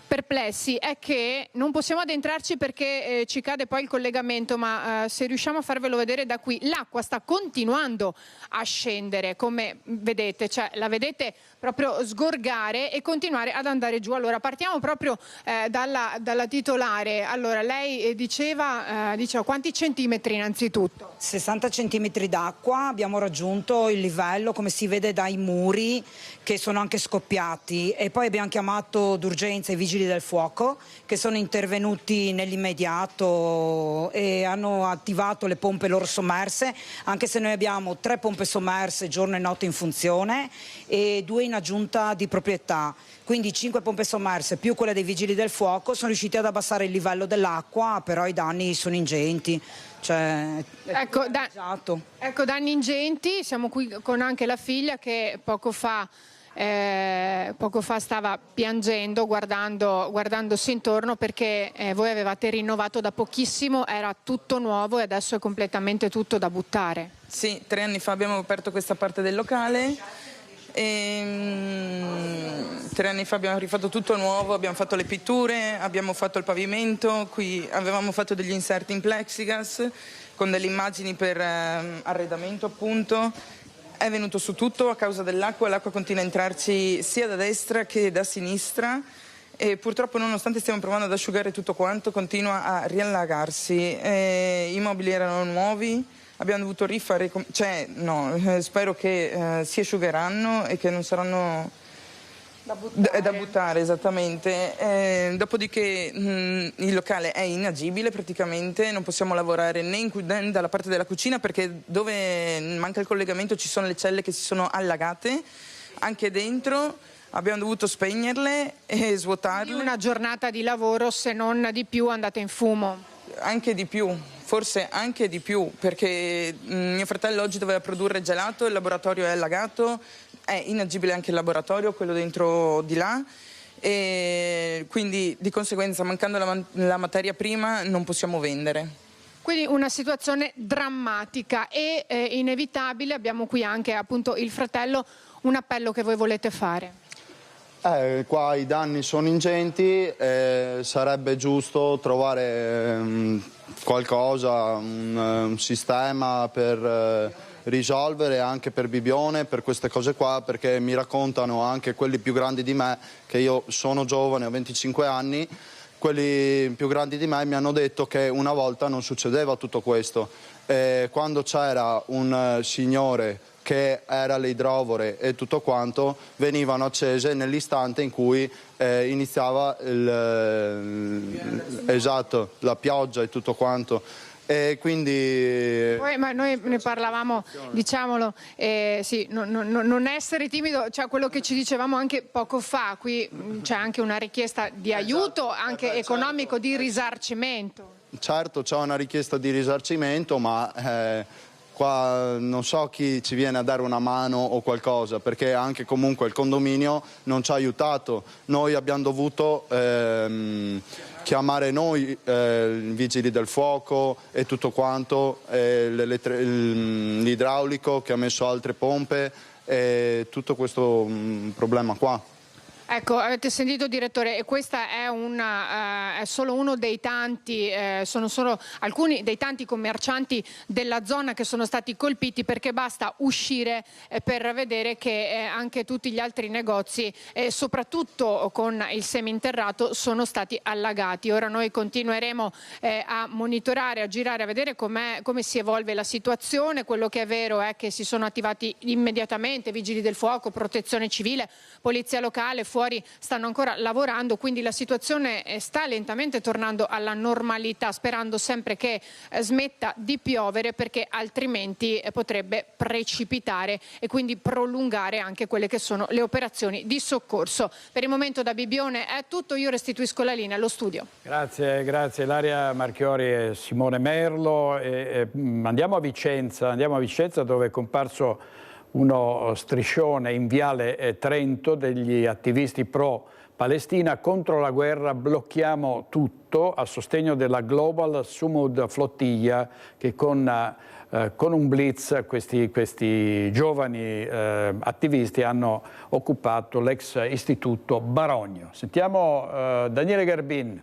perplessi, è che non possiamo addentrarci perché ci cade poi il collegamento, ma se riusciamo a farvelo vedere da qui, l'acqua sta continuando a scendere, come vedete, cioè la vedete proprio sgorgare e continuare ad andare giù. Allora partiamo proprio dalla titolare. Allora lei diceva quanti centimetri innanzitutto? 60 centimetri d'acqua, abbiamo raggiunto il livello, come si vede dai muri che sono anche scoppiati, e poi abbiamo chiamato d'urgenza i vigili vigili del fuoco che sono intervenuti nell'immediato e hanno attivato le pompe loro sommerse, anche se noi abbiamo 3 pompe sommerse giorno e notte in funzione e 2 in aggiunta di proprietà. Quindi 5 pompe sommerse più quelle dei vigili del fuoco sono riusciti ad abbassare il livello dell'acqua, però i danni sono ingenti. Ecco, danni ingenti. Siamo qui con anche la figlia che poco fa stava piangendo guardandosi intorno perché voi avevate rinnovato da pochissimo, era tutto nuovo e adesso è completamente tutto da buttare. Sì, 3 anni fa abbiamo aperto questa parte del locale e 3 anni fa abbiamo rifatto tutto nuovo, abbiamo fatto le pitture, abbiamo fatto il pavimento, qui avevamo fatto degli inserti in plexigas con delle immagini per arredamento appunto. È venuto su tutto a causa dell'acqua, l'acqua continua a entrarci sia da destra che da sinistra e purtroppo nonostante stiamo provando ad asciugare tutto quanto continua a riallagarsi. I mobili erano nuovi, abbiamo dovuto rifare, spero che si asciugheranno e che non saranno da buttare esattamente. Dopodiché il locale è inagibile praticamente, non possiamo lavorare né dalla parte della cucina perché dove manca il collegamento ci sono le celle che si sono allagate, anche dentro abbiamo dovuto spegnerle e svuotarle. Una giornata di lavoro, se non di più, andate in fumo. Anche di più, forse anche di più, perché mio fratello oggi doveva produrre gelato, il laboratorio è allagato, è inagibile anche il laboratorio, quello dentro di là, e quindi di conseguenza mancando la materia prima non possiamo vendere. Quindi una situazione drammatica e inevitabile. Abbiamo qui anche appunto il fratello. Un appello che voi volete fare? Qua i danni sono ingenti, sarebbe giusto trovare qualcosa, un sistema per risolvere anche per Bibbione, per queste cose qua, perché mi raccontano anche quelli più grandi di me, che io sono giovane, ho 25 anni, quelli più grandi di me mi hanno detto che una volta non succedeva tutto questo. Quando c'era un signore che era l'idrovore e tutto quanto, venivano accese nell'istante in cui iniziava la pioggia e tutto quanto. E quindi ma noi ne parlavamo, diciamolo, sì, non essere timido, cioè quello che ci dicevamo anche poco fa, qui c'è anche una richiesta di aiuto, anche economico, di risarcimento. Certo, c'è una richiesta di risarcimento, ma qua non so chi ci viene a dare una mano o qualcosa, perché anche comunque il condominio non ci ha aiutato. Noi abbiamo dovuto chiamare noi i vigili del fuoco e tutto quanto, l'idraulico che ha messo altre pompe e tutto questo problema qua. Ecco, avete sentito direttore, e questa è solo uno dei tanti, sono solo alcuni dei tanti commercianti della zona che sono stati colpiti, perché basta uscire per vedere che anche tutti gli altri negozi, soprattutto con il seminterrato, sono stati allagati. Ora noi continueremo a monitorare, a girare, a vedere come si evolve la situazione. Quello che è vero è che si sono attivati immediatamente vigili del fuoco, protezione civile, polizia locale, fuori stanno ancora lavorando, quindi la situazione sta lentamente tornando alla normalità, sperando sempre che smetta di piovere, perché altrimenti potrebbe precipitare e quindi prolungare anche quelle che sono le operazioni di soccorso. Per il momento da Bibbione è tutto, io restituisco la linea allo studio. Grazie Ilaria Marchiori e Simone Merlo. Andiamo a Vicenza dove è comparso uno striscione in Viale Trento degli attivisti pro-Palestina: contro la guerra blocchiamo tutto, a sostegno della Global Sumud Flottiglia, che con un blitz questi giovani attivisti hanno occupato l'ex istituto Barogno. Sentiamo Daniele Garbin.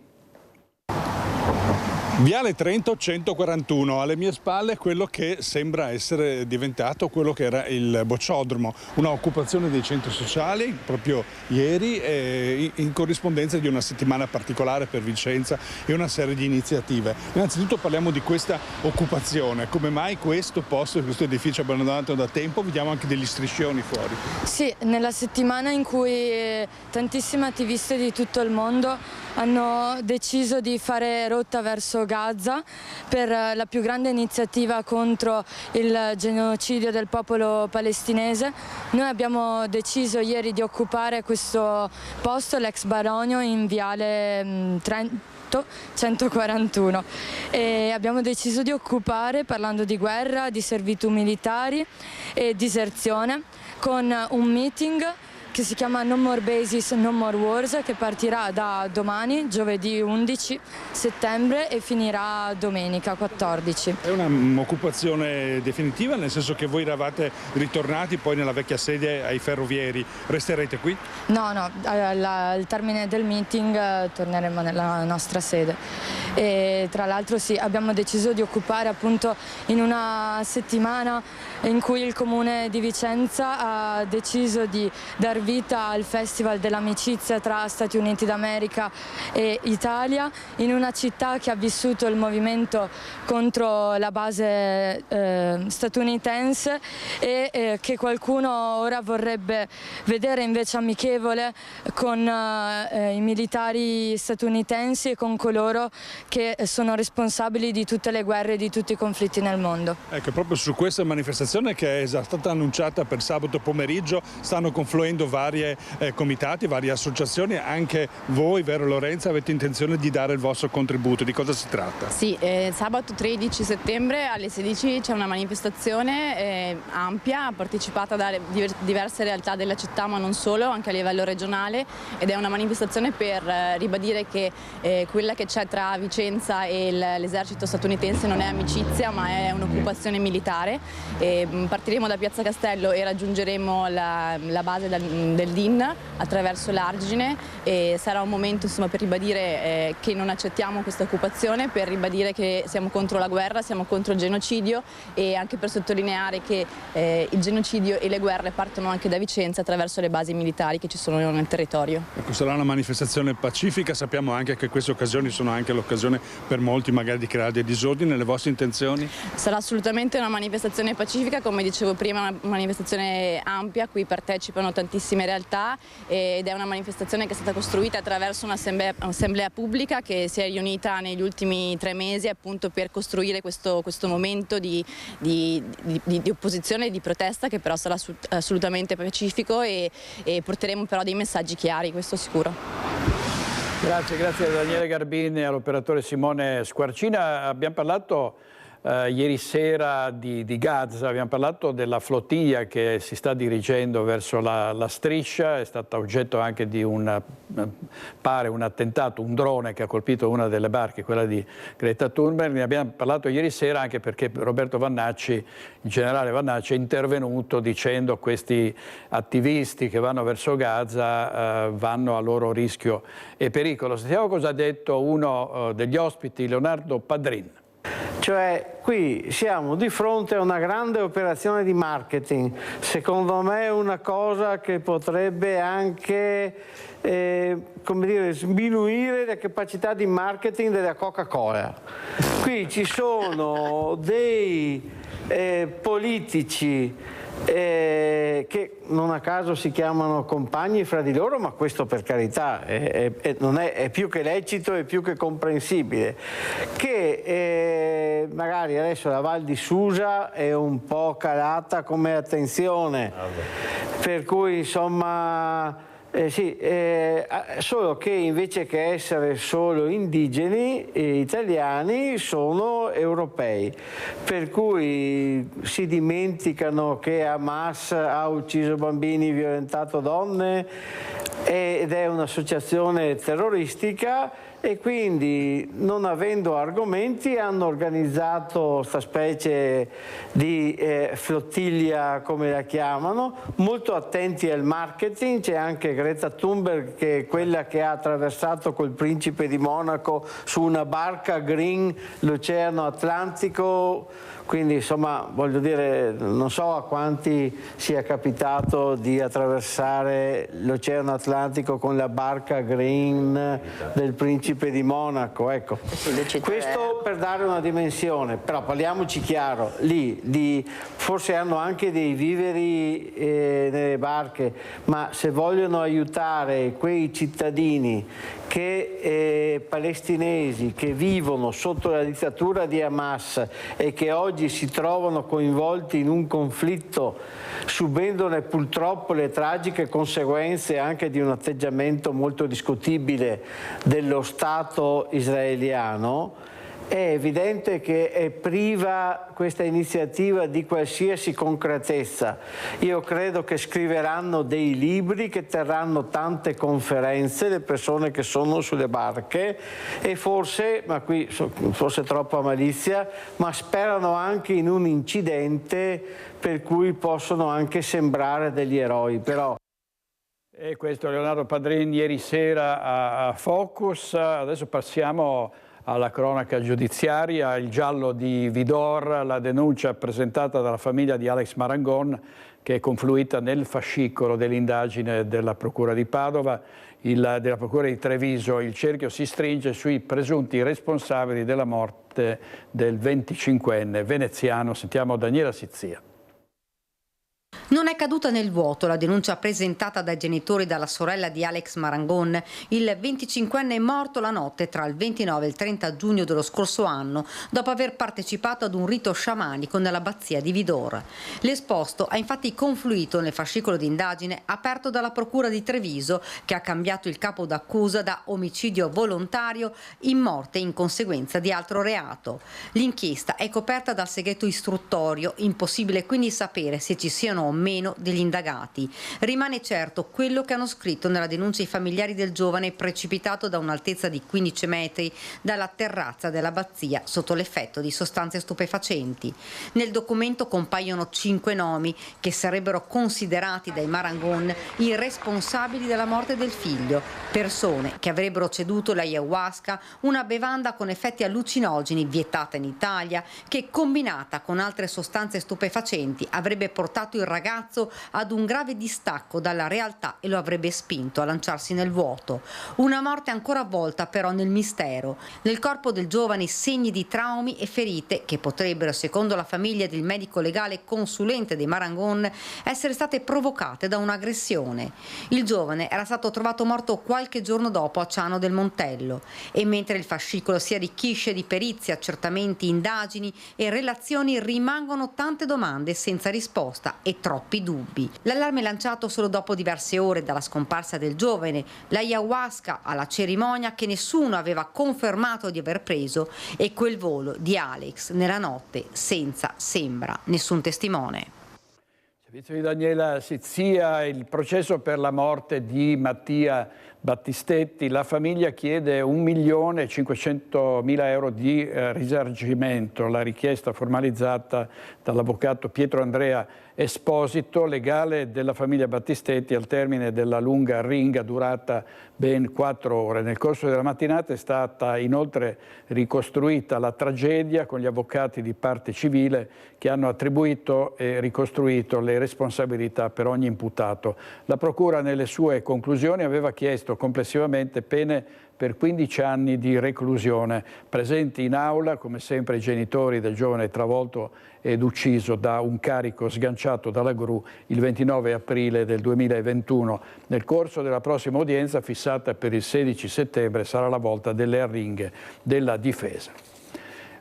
Viale Trento 141, alle mie spalle quello che sembra essere diventato quello che era il bocciodromo, una occupazione dei centri sociali proprio ieri in corrispondenza di una settimana particolare per Vicenza e una serie di iniziative. Innanzitutto parliamo di questa occupazione, come mai questo posto, questo edificio abbandonato da tempo, vediamo anche degli striscioni fuori. Sì, nella settimana in cui tantissime attiviste di tutto il mondo hanno deciso di fare rotta verso Gaza per la più grande iniziativa contro il genocidio del popolo palestinese. Noi abbiamo deciso ieri di occupare questo posto, l'ex Baronio, in Viale Trento 141, e abbiamo deciso di occupare parlando di guerra, di servitù militari e diserzione, con un meeting che si chiama No More Bases, No More Wars, che partirà da domani, giovedì 11 settembre, e finirà domenica 14. È un'occupazione definitiva, nel senso che voi eravate ritornati poi nella vecchia sede ai Ferrovieri, resterete qui? No, al termine del meeting torneremo nella nostra sede. E tra l'altro sì, abbiamo deciso di occupare appunto in una settimana in cui il Comune di Vicenza ha deciso di dar vita al Festival dell'amicizia tra Stati Uniti d'America e Italia, in una città che ha vissuto il movimento contro la base statunitense e che qualcuno ora vorrebbe vedere invece amichevole con i militari statunitensi e con coloro che sono responsabili di tutte le guerre e di tutti i conflitti nel mondo. Ecco, proprio su questa manifestazione, che è stata annunciata per sabato pomeriggio, stanno confluendo vari comitati, varie associazioni. Anche voi, vero Lorenza, avete intenzione di dare il vostro contributo. Di cosa si tratta? Sì, sabato 13 settembre alle 16 c'è una manifestazione ampia, partecipata da diverse realtà della città, ma non solo, anche a livello regionale, ed è una manifestazione per ribadire che quella che c'è tra Vicenza e l'esercito statunitense non è amicizia, ma è un'occupazione militare. Partiremo da Piazza Castello e raggiungeremo la base del DIN attraverso l'Argine, e sarà un momento insomma per ribadire che non accettiamo questa occupazione, per ribadire che siamo contro la guerra, siamo contro il genocidio, e anche per sottolineare che il genocidio e le guerre partono anche da Vicenza attraverso le basi militari che ci sono nel territorio. Ecco, sarà una manifestazione pacifica, sappiamo anche che queste occasioni sono anche l'occasione per molti magari di creare dei disordini. Le vostre intenzioni? Sarà assolutamente una manifestazione pacifica, come dicevo prima, una manifestazione ampia, a cui partecipano tantissime realtà, ed è una manifestazione che è stata costruita attraverso un'assemblea pubblica che si è riunita negli ultimi 3 mesi appunto per costruire questo momento di opposizione e di protesta, che però sarà assolutamente pacifico, e porteremo però dei messaggi chiari, questo sicuro. Grazie a Daniele Garbini e all'operatore Simone Squarcina. Abbiamo parlato ieri sera di Gaza, abbiamo parlato della flottiglia che si sta dirigendo verso la striscia, è stata oggetto anche di un attentato, un drone che ha colpito una delle barche, quella di Greta Thunberg. Ne abbiamo parlato ieri sera anche perché Roberto Vannacci, il generale Vannacci, è intervenuto dicendo che questi attivisti che vanno verso Gaza vanno a loro rischio e pericolo. Sentiamo cosa ha detto uno degli ospiti, Leonardo Padrin. Cioè, qui siamo di fronte a una grande operazione di marketing, secondo me è una cosa che potrebbe anche come dire, sminuire la capacità di marketing della Coca-Cola. Qui ci sono dei politici che non a caso si chiamano compagni fra di loro, ma questo per carità è più che lecito e più che comprensibile, che magari adesso la Val di Susa è un po' calata come attenzione, per cui insomma solo che invece che essere solo indigeni, italiani sono europei, per cui si dimenticano che Hamas ha ucciso bambini, violentato donne ed è un'associazione terroristica, e quindi, non avendo argomenti, hanno organizzato questa specie di flottiglia, come la chiamano, molto attenti al marketing. C'è anche Greta Thunberg, che è quella che ha attraversato col principe di Monaco su una barca green l'Oceano Atlantico. Quindi, insomma, voglio dire, non so a quanti sia capitato di attraversare l'Oceano Atlantico con la barca green del principe di Monaco, ecco. Questo per dare una dimensione, però parliamoci chiaro, lì forse hanno anche dei viveri nelle barche, ma se vogliono aiutare quei cittadini palestinesi che vivono sotto la dittatura di Hamas e che oggi si trovano coinvolti in un conflitto, subendone purtroppo le tragiche conseguenze anche di un atteggiamento molto discutibile dello Stato israeliano, è evidente che è priva questa iniziativa di qualsiasi concretezza. Io credo che scriveranno dei libri, che terranno tante conferenze le persone che sono sulle barche, e forse, ma qui forse troppa malizia, ma sperano anche in un incidente per cui possono anche sembrare degli eroi. Però e questo Leonardo Padrin ieri sera a Focus. Adesso passiamo alla cronaca giudiziaria. Il giallo di Vidor, la denuncia presentata dalla famiglia di Alex Marangon, che è confluita nel fascicolo dell'indagine della Procura di Padova, della Procura di Treviso. Il cerchio si stringe sui presunti responsabili della morte del 25enne veneziano. Sentiamo Daniela Sizzia. Non è caduta nel vuoto la denuncia presentata dai genitori dalla sorella di Alex Marangon. Il 25enne è morto la notte tra il 29 e il 30 giugno dello scorso anno, dopo aver partecipato ad un rito sciamanico nell'abbazia di Vidor. L'esposto ha infatti confluito nel fascicolo di indagine aperto dalla Procura di Treviso, che ha cambiato il capo d'accusa da omicidio volontario in morte in conseguenza di altro reato. L'inchiesta è coperta dal segreto istruttorio, impossibile quindi sapere se ci siano o meno degli indagati. Rimane certo quello che hanno scritto nella denuncia i familiari del giovane precipitato da un'altezza di 15 metri dalla terrazza dell'abbazia sotto l'effetto di sostanze stupefacenti. Nel documento compaiono 5 nomi che sarebbero considerati dai Marangon i responsabili della morte del figlio, persone che avrebbero ceduto l'ayahuasca, una bevanda con effetti allucinogeni vietata in Italia, che combinata con altre sostanze stupefacenti avrebbe portato il ragazzo ad un grave distacco dalla realtà e lo avrebbe spinto a lanciarsi nel vuoto. Una morte ancora avvolta però nel mistero. Nel corpo del giovane segni di traumi e ferite che potrebbero, secondo la famiglia del medico legale consulente dei Marangon, essere state provocate da un'aggressione. Il giovane era stato trovato morto qualche giorno dopo a Ciano del Montello, e mentre il fascicolo si arricchisce di perizie, accertamenti, indagini e relazioni, rimangono tante domande senza risposta e troppi dubbi. L'allarme è lanciato solo dopo diverse ore dalla scomparsa del giovane, l'ayahuasca alla cerimonia che nessuno aveva confermato di aver preso, e quel volo di Alex nella notte senza, sembra, nessun testimone. Servizio di Daniela Sizzia. Il processo per la morte di Mattia Battistetti, la famiglia chiede 1.500.000 euro di risarcimento. La richiesta formalizzata dall'avvocato Pietro Andrea Esposito, legale della famiglia Battistetti, al termine della lunga ringa durata ben 4 ore. Nel corso della mattinata è stata inoltre ricostruita la tragedia con gli avvocati di parte civile che hanno attribuito e ricostruito le responsabilità per ogni imputato. La Procura nelle sue conclusioni aveva chiesto complessivamente pene per 15 anni di reclusione. Presenti in aula, come sempre, i genitori del giovane travolto ed ucciso da un carico sganciato dalla gru il 29 aprile del 2021. Nel corso della prossima udienza, fissata per il 16 settembre, sarà la volta delle arringhe della difesa.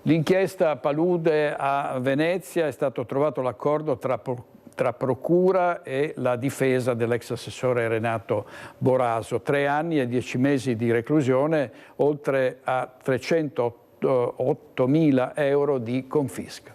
L'inchiesta Palude a Venezia, è stato trovato l'accordo tra Procura e la difesa dell'ex assessore Renato Boraso. 3 anni e 10 mesi di reclusione, oltre a 308.000 euro di confisca.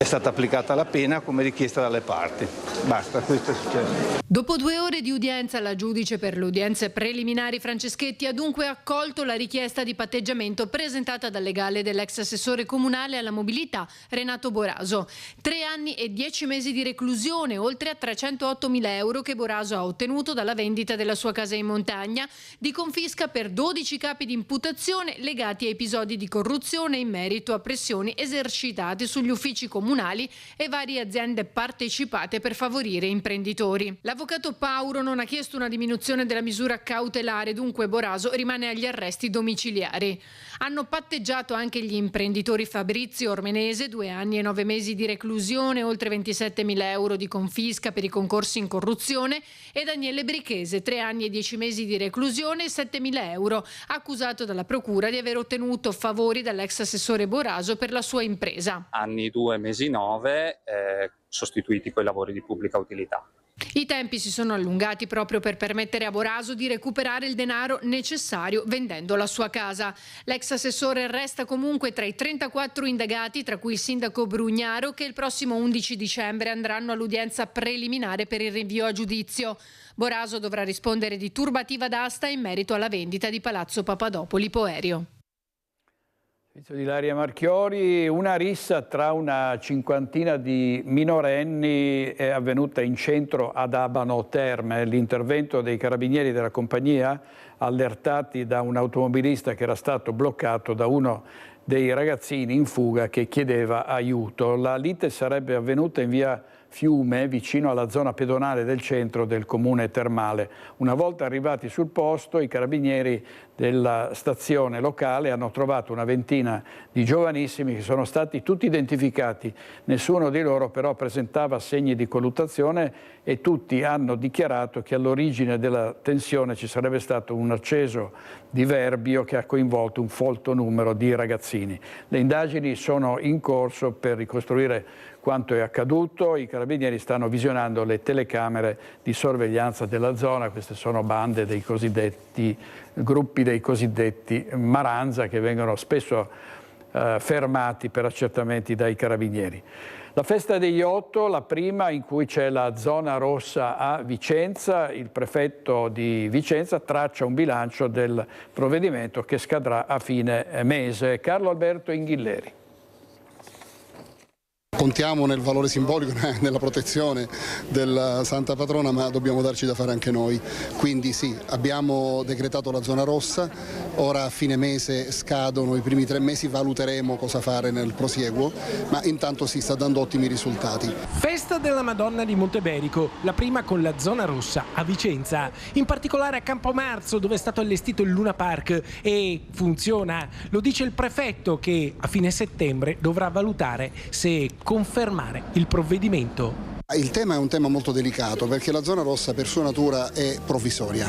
È stata applicata la pena come richiesta dalle parti. Basta, questo è successo. Dopo 2 ore di udienza, la giudice per le udienze preliminari Franceschetti ha dunque accolto la richiesta di patteggiamento presentata dal legale dell'ex assessore comunale alla mobilità Renato Boraso. 3 anni e 10 mesi di reclusione, oltre a 308.000 euro che Boraso ha ottenuto dalla vendita della sua casa in montagna, di confisca per 12 capi di imputazione legati a episodi di corruzione in merito a pressioni esercitate sugli uffici comunali e varie aziende partecipate per favorire imprenditori. L'avvocato Pauro non ha chiesto una diminuzione della misura cautelare, dunque Boraso rimane agli arresti domiciliari. Hanno patteggiato anche gli imprenditori Fabrizio Ormenese, 2 anni e 9 mesi di reclusione, oltre 27.000 euro di confisca per i concorsi in corruzione, e Daniele Brichese, 3 anni e 10 mesi di reclusione e 7.000 euro, accusato dalla procura di aver ottenuto favori dall'ex assessore Boraso per la sua impresa. Anni 2 mesi 9, sostituiti coi lavori di pubblica utilità. I tempi si sono allungati proprio per permettere a Boraso di recuperare il denaro necessario vendendo la sua casa. L'ex assessore resta comunque tra i 34 indagati, tra cui il sindaco Brugnaro, che il prossimo 11 dicembre andranno all'udienza preliminare per il rinvio a giudizio. Boraso dovrà rispondere di turbativa d'asta in merito alla vendita di Palazzo Papadopoli Poerio. Servizio di Ilaria Marchiori, una rissa tra una cinquantina di minorenni è avvenuta in centro ad Abano Terme. L'intervento dei carabinieri della compagnia, allertati da un automobilista che era stato bloccato da uno dei ragazzini in fuga che chiedeva aiuto. La lite sarebbe avvenuta in via Fiume, vicino alla zona pedonale del centro del comune termale. Una volta arrivati sul posto, i carabinieri della stazione locale hanno trovato una ventina di giovanissimi che sono stati tutti identificati. Nessuno di loro però presentava segni di colluttazione e tutti hanno dichiarato che all'origine della tensione ci sarebbe stato un acceso diverbio che ha coinvolto un folto numero di ragazzini. Le indagini sono in corso per ricostruire quanto è accaduto. I carabinieri stanno visionando le telecamere di sorveglianza della zona. Queste sono bande dei cosiddetti gruppi dei cosiddetti Maranza che vengono spesso fermati per accertamenti dai carabinieri. La festa degli 8, la prima in cui c'è la zona rossa a Vicenza, il prefetto di Vicenza traccia un bilancio del provvedimento che scadrà a fine mese. Carlo Alberto Inghilleri. Contiamo nel valore simbolico, nella protezione della Santa Patrona, ma dobbiamo darci da fare anche noi. Quindi sì, abbiamo decretato la zona rossa, ora a fine mese scadono i primi 3 mesi, valuteremo cosa fare nel prosieguo, ma intanto si sta dando ottimi risultati. Festa della Madonna di Monteberico, la prima con la zona rossa a Vicenza, in particolare a Campomarzo dove è stato allestito il Luna Park e funziona. Lo dice il prefetto che a fine settembre dovrà valutare se confermare il provvedimento. Il tema è un tema molto delicato perché la zona rossa per sua natura è provvisoria.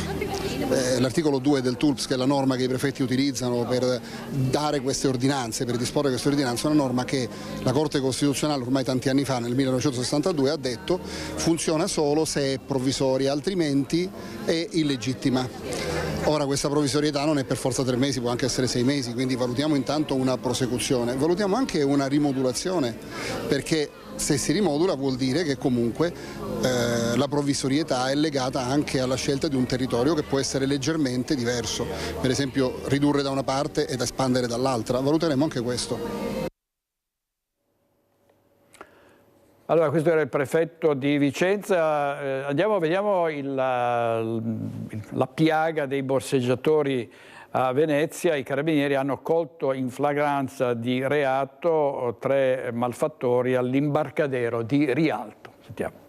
L'articolo 2 del TULPS, che è la norma che i prefetti utilizzano per dare queste ordinanze, per disporre queste ordinanze, è una norma che la Corte Costituzionale ormai tanti anni fa, nel 1962, ha detto funziona solo se è provvisoria, altrimenti è illegittima. Ora questa provvisorietà non è per forza 3 mesi, può anche essere 6 mesi, quindi valutiamo intanto una prosecuzione, valutiamo anche una rimodulazione, perché se si rimodula vuol dire che comunque la provvisorietà è legata anche alla scelta di un territorio che può essere leggermente diverso, per esempio ridurre da una parte ed espandere dall'altra, valuteremo anche questo. Allora, questo era il prefetto di Vicenza. Vediamo la piaga dei borseggiatori a Venezia. I carabinieri hanno colto in flagranza di reato 3 malfattori all'imbarcadero di Rialto. Sentiamo.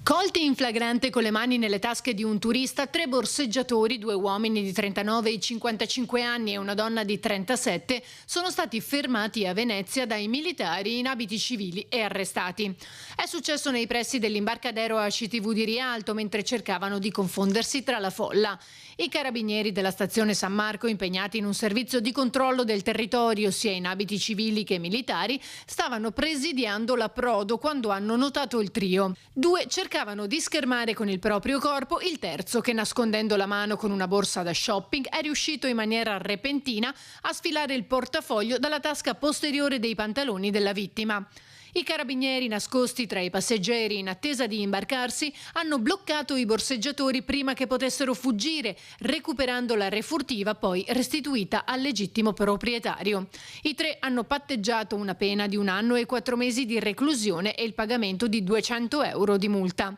Colti in flagrante con le mani nelle tasche di un turista, 3 borseggiatori, 2 uomini di 39 e 55 anni e una donna di 37, sono stati fermati a Venezia dai militari in abiti civili e arrestati. È successo nei pressi dell'imbarcadero ACTV di Rialto mentre cercavano di confondersi tra la folla. I carabinieri della stazione San Marco, impegnati in un servizio di controllo del territorio sia in abiti civili che militari, stavano presidiando l'approdo quando hanno notato il trio. 2 cercavano di schermare con il proprio corpo, il terzo, che nascondendo la mano con una borsa da shopping, è riuscito in maniera repentina a sfilare il portafoglio dalla tasca posteriore dei pantaloni della vittima. I carabinieri, nascosti tra i passeggeri in attesa di imbarcarsi, hanno bloccato i borseggiatori prima che potessero fuggire, recuperando la refurtiva poi restituita al legittimo proprietario. I 3 hanno patteggiato una pena di 1 anno e 4 mesi di reclusione e il pagamento di 200 euro di multa.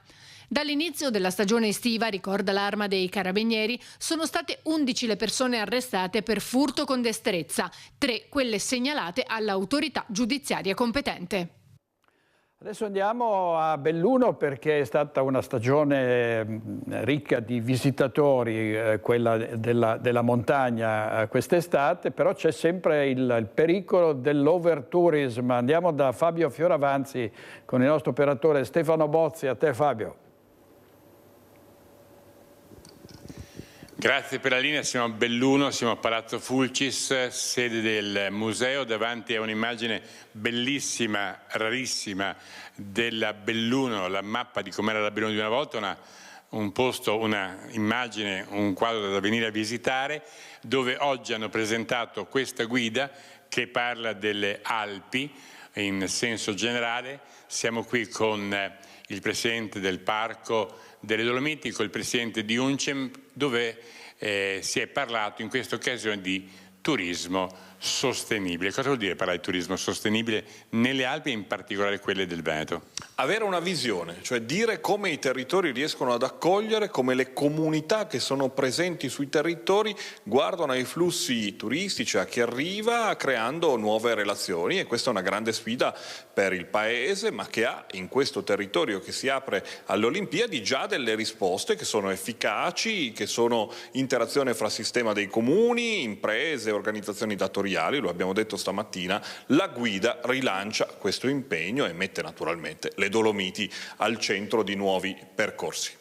Dall'inizio della stagione estiva, ricorda l'Arma dei Carabinieri, sono state 11 le persone arrestate per furto con destrezza, 3 quelle segnalate all'autorità giudiziaria competente. Adesso andiamo a Belluno perché è stata una stagione ricca di visitatori, quella della montagna quest'estate, però c'è sempre il pericolo dell'overtourism. Andiamo da Fabio Fioravanzi con il nostro operatore Stefano Bozzi. A te Fabio. Grazie per la linea, siamo a Belluno, siamo a Palazzo Fulcis, sede del museo, davanti a un'immagine bellissima, rarissima della Belluno, la mappa di com'era la Belluno di una volta, un posto, una immagine, un quadro da venire a visitare, dove oggi hanno presentato questa guida che parla delle Alpi in senso generale. Siamo qui con il presidente del Parco delle Dolomiti, con il presidente di UNCEM, dove si è parlato in questa occasione di turismo sostenibile. Cosa vuol dire parlare di turismo sostenibile nelle Alpi e in particolare quelle del Veneto? Avere una visione, cioè dire come i territori riescono ad accogliere, come le comunità che sono presenti sui territori guardano ai flussi turistici, a chi arriva, creando nuove relazioni, e questa è una grande sfida per il Paese, ma che ha in questo territorio che si apre alle Olimpiadi già delle risposte che sono efficaci, che sono interazione fra sistema dei comuni, imprese, organizzazioni datoriali, lo abbiamo detto stamattina. La guida rilancia questo impegno e mette naturalmente le Dolomiti al centro di nuovi percorsi.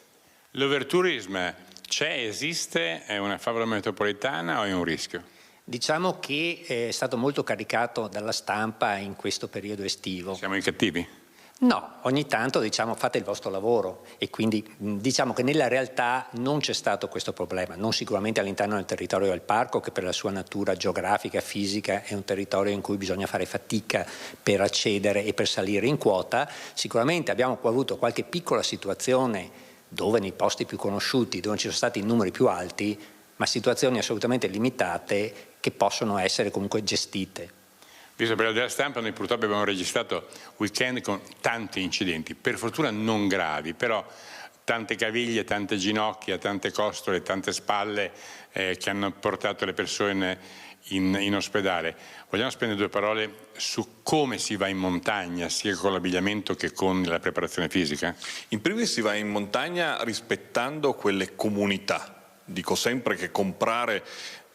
L'overtourism c'è, esiste, è una favola metropolitana o è un rischio? Diciamo che è stato molto caricato dalla stampa in questo periodo estivo. Siamo i cattivi? No, ogni tanto fate il vostro lavoro, e quindi diciamo che nella realtà non c'è stato questo problema, non sicuramente all'interno del territorio del parco, che per la sua natura geografica, fisica è un territorio in cui bisogna fare fatica per accedere e per salire in quota. Sicuramente abbiamo avuto qualche piccola situazione dove nei posti più conosciuti, dove ci sono stati i numeri più alti, ma situazioni assolutamente limitate che possono essere comunque gestite. Visto per la della stampa, noi purtroppo abbiamo registrato weekend con tanti incidenti, per fortuna non gravi, però tante caviglie, tante ginocchia, tante costole, tante spalle che hanno portato le persone in ospedale. Vogliamo spendere 2 parole su come si va in montagna, sia con l'abbigliamento che con la preparazione fisica? In primis si va in montagna rispettando quelle comunità. Dico sempre che comprare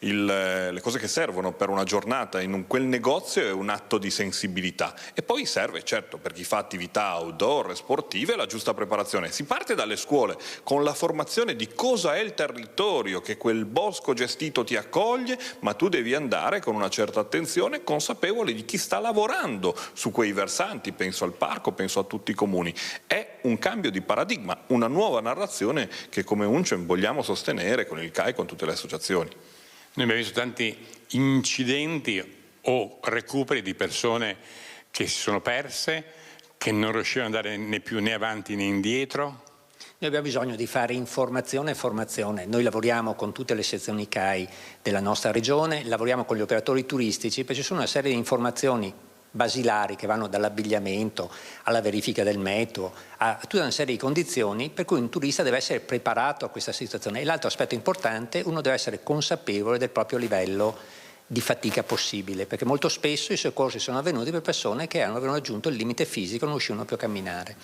le cose che servono per una giornata in quel negozio è un atto di sensibilità, e poi serve certo per chi fa attività outdoor sportive la giusta preparazione. Si parte dalle scuole con la formazione di cosa è il territorio che quel bosco gestito ti accoglie, ma tu devi andare con una certa attenzione, consapevole di chi sta lavorando su quei versanti. Penso al parco, penso a tutti i comuni. È un cambio di paradigma, una nuova narrazione che come UNCEM vogliamo sostenere con il CAI e con tutte le associazioni. Noi abbiamo visto tanti incidenti o recuperi di persone che si sono perse, che non riuscivano ad andare né più né avanti né indietro. Noi abbiamo bisogno di fare informazione e formazione. Noi lavoriamo con tutte le sezioni CAI della nostra regione, lavoriamo con gli operatori turistici, perché ci sono una serie di informazioni basilari che vanno dall'abbigliamento alla verifica del meteo, a tutta una serie di condizioni per cui un turista deve essere preparato a questa situazione. E l'altro aspetto importante, uno deve essere consapevole del proprio livello di fatica possibile, perché molto spesso i soccorsi sono avvenuti per persone che avevano raggiunto il limite fisico e non riuscivano più a camminare.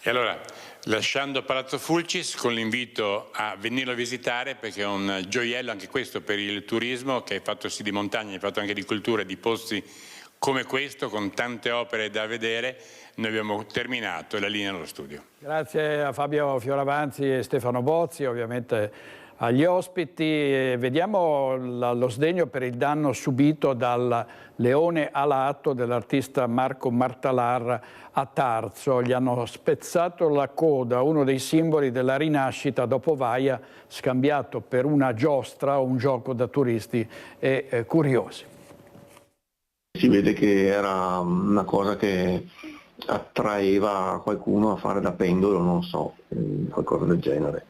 E allora, lasciando Palazzo Fulcis con l'invito a venirlo a visitare, perché è un gioiello anche questo per il turismo, che è fatto sì di montagna, è fatto anche di cultura, di posti come questo, con tante opere da vedere. Noi abbiamo terminato la linea nello studio. Grazie a Fabio Fioravanzi e Stefano Bozzi, ovviamente agli ospiti. Vediamo lo sdegno per il danno subito dal leone alato dell'artista Marco Martalar a Tarso. Gli hanno spezzato la coda, uno dei simboli della rinascita dopo Vaia, scambiato per una giostra o un gioco da turisti e curiosi. Si vede che era una cosa che attraeva qualcuno a fare da pendolo, non so, qualcosa del genere.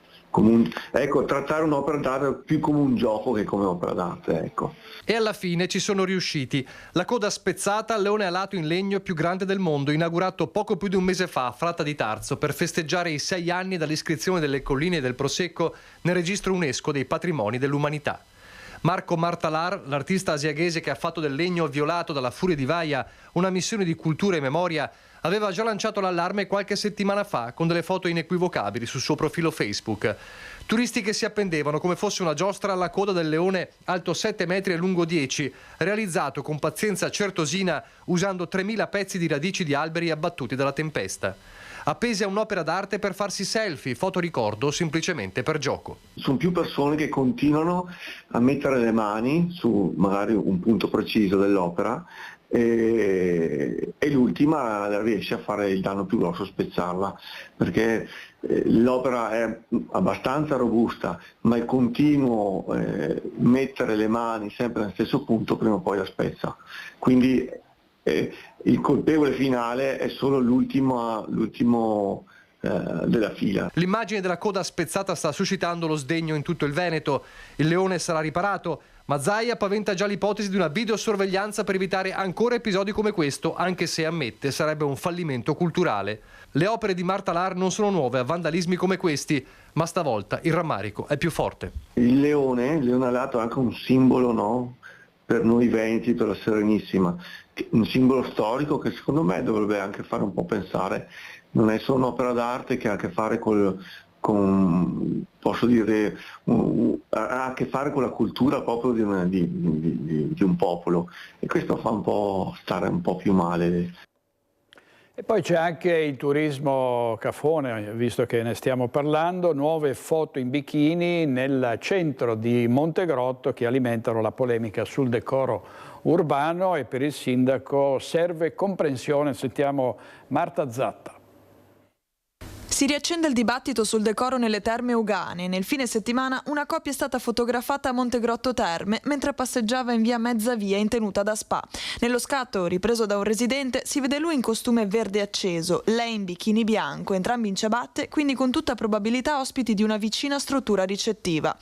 Ecco, trattare un'opera d'arte più come un gioco che come opera d'arte, ecco. E alla fine ci sono riusciti. La coda spezzata al leone alato in legno più grande del mondo, inaugurato poco più di un mese fa a Fratta di Tarzo per festeggiare i 6 anni dall'iscrizione delle colline e del Prosecco nel registro UNESCO dei patrimoni dell'umanità. Marco Martalar, l'artista asiaghese che ha fatto del legno violato dalla furia di Vaia una missione di cultura e memoria, aveva già lanciato l'allarme qualche settimana fa con delle foto inequivocabili sul suo profilo Facebook. Turisti che si appendevano come fosse una giostra alla coda del leone alto 7 metri e lungo 10, realizzato con pazienza certosina usando 3.000 pezzi di radici di alberi abbattuti dalla tempesta. Appesi a un'opera d'arte per farsi selfie, fotoricordo o semplicemente per gioco. Sono più persone che continuano a mettere le mani su magari un punto preciso dell'opera e l'ultima riesce a fare il danno più grosso, spezzarla, perché l'opera è abbastanza robusta, ma il continuo mettere le mani sempre nello stesso punto prima o poi la spezza. Quindi il colpevole finale è solo l'ultimo della fila. L'immagine della coda spezzata sta suscitando lo sdegno in tutto il Veneto. Il leone sarà riparato, ma Zaia paventa già l'ipotesi di una videosorveglianza per evitare ancora episodi come questo, anche se ammette sarebbe un fallimento culturale. Le opere di Martalar non sono nuove a vandalismi come questi, ma stavolta il rammarico è più forte. Il leone alato è anche un simbolo, no? Per noi veneti, per la Serenissima, un simbolo storico che secondo me dovrebbe anche fare un po' pensare. Non è solo un'opera d'arte che ha a che fare posso dire, ha a che fare con la cultura proprio di un popolo, e questo fa un po' stare un po' più male. E poi c'è anche il turismo cafone, visto che ne stiamo parlando, nuove foto in bikini nel centro di Montegrotto che alimentano la polemica sul decoro urbano, e per il sindaco serve comprensione. Sentiamo Marta Zatta. Si riaccende il dibattito sul decoro nelle terme ugane. Nel fine settimana una coppia è stata fotografata a Montegrotto Terme mentre passeggiava in via Mezzavia in tenuta da spa. Nello scatto, ripreso da un residente, si vede lui in costume verde acceso, lei in bikini bianco, entrambi in ciabatte, quindi con tutta probabilità ospiti di una vicina struttura ricettiva.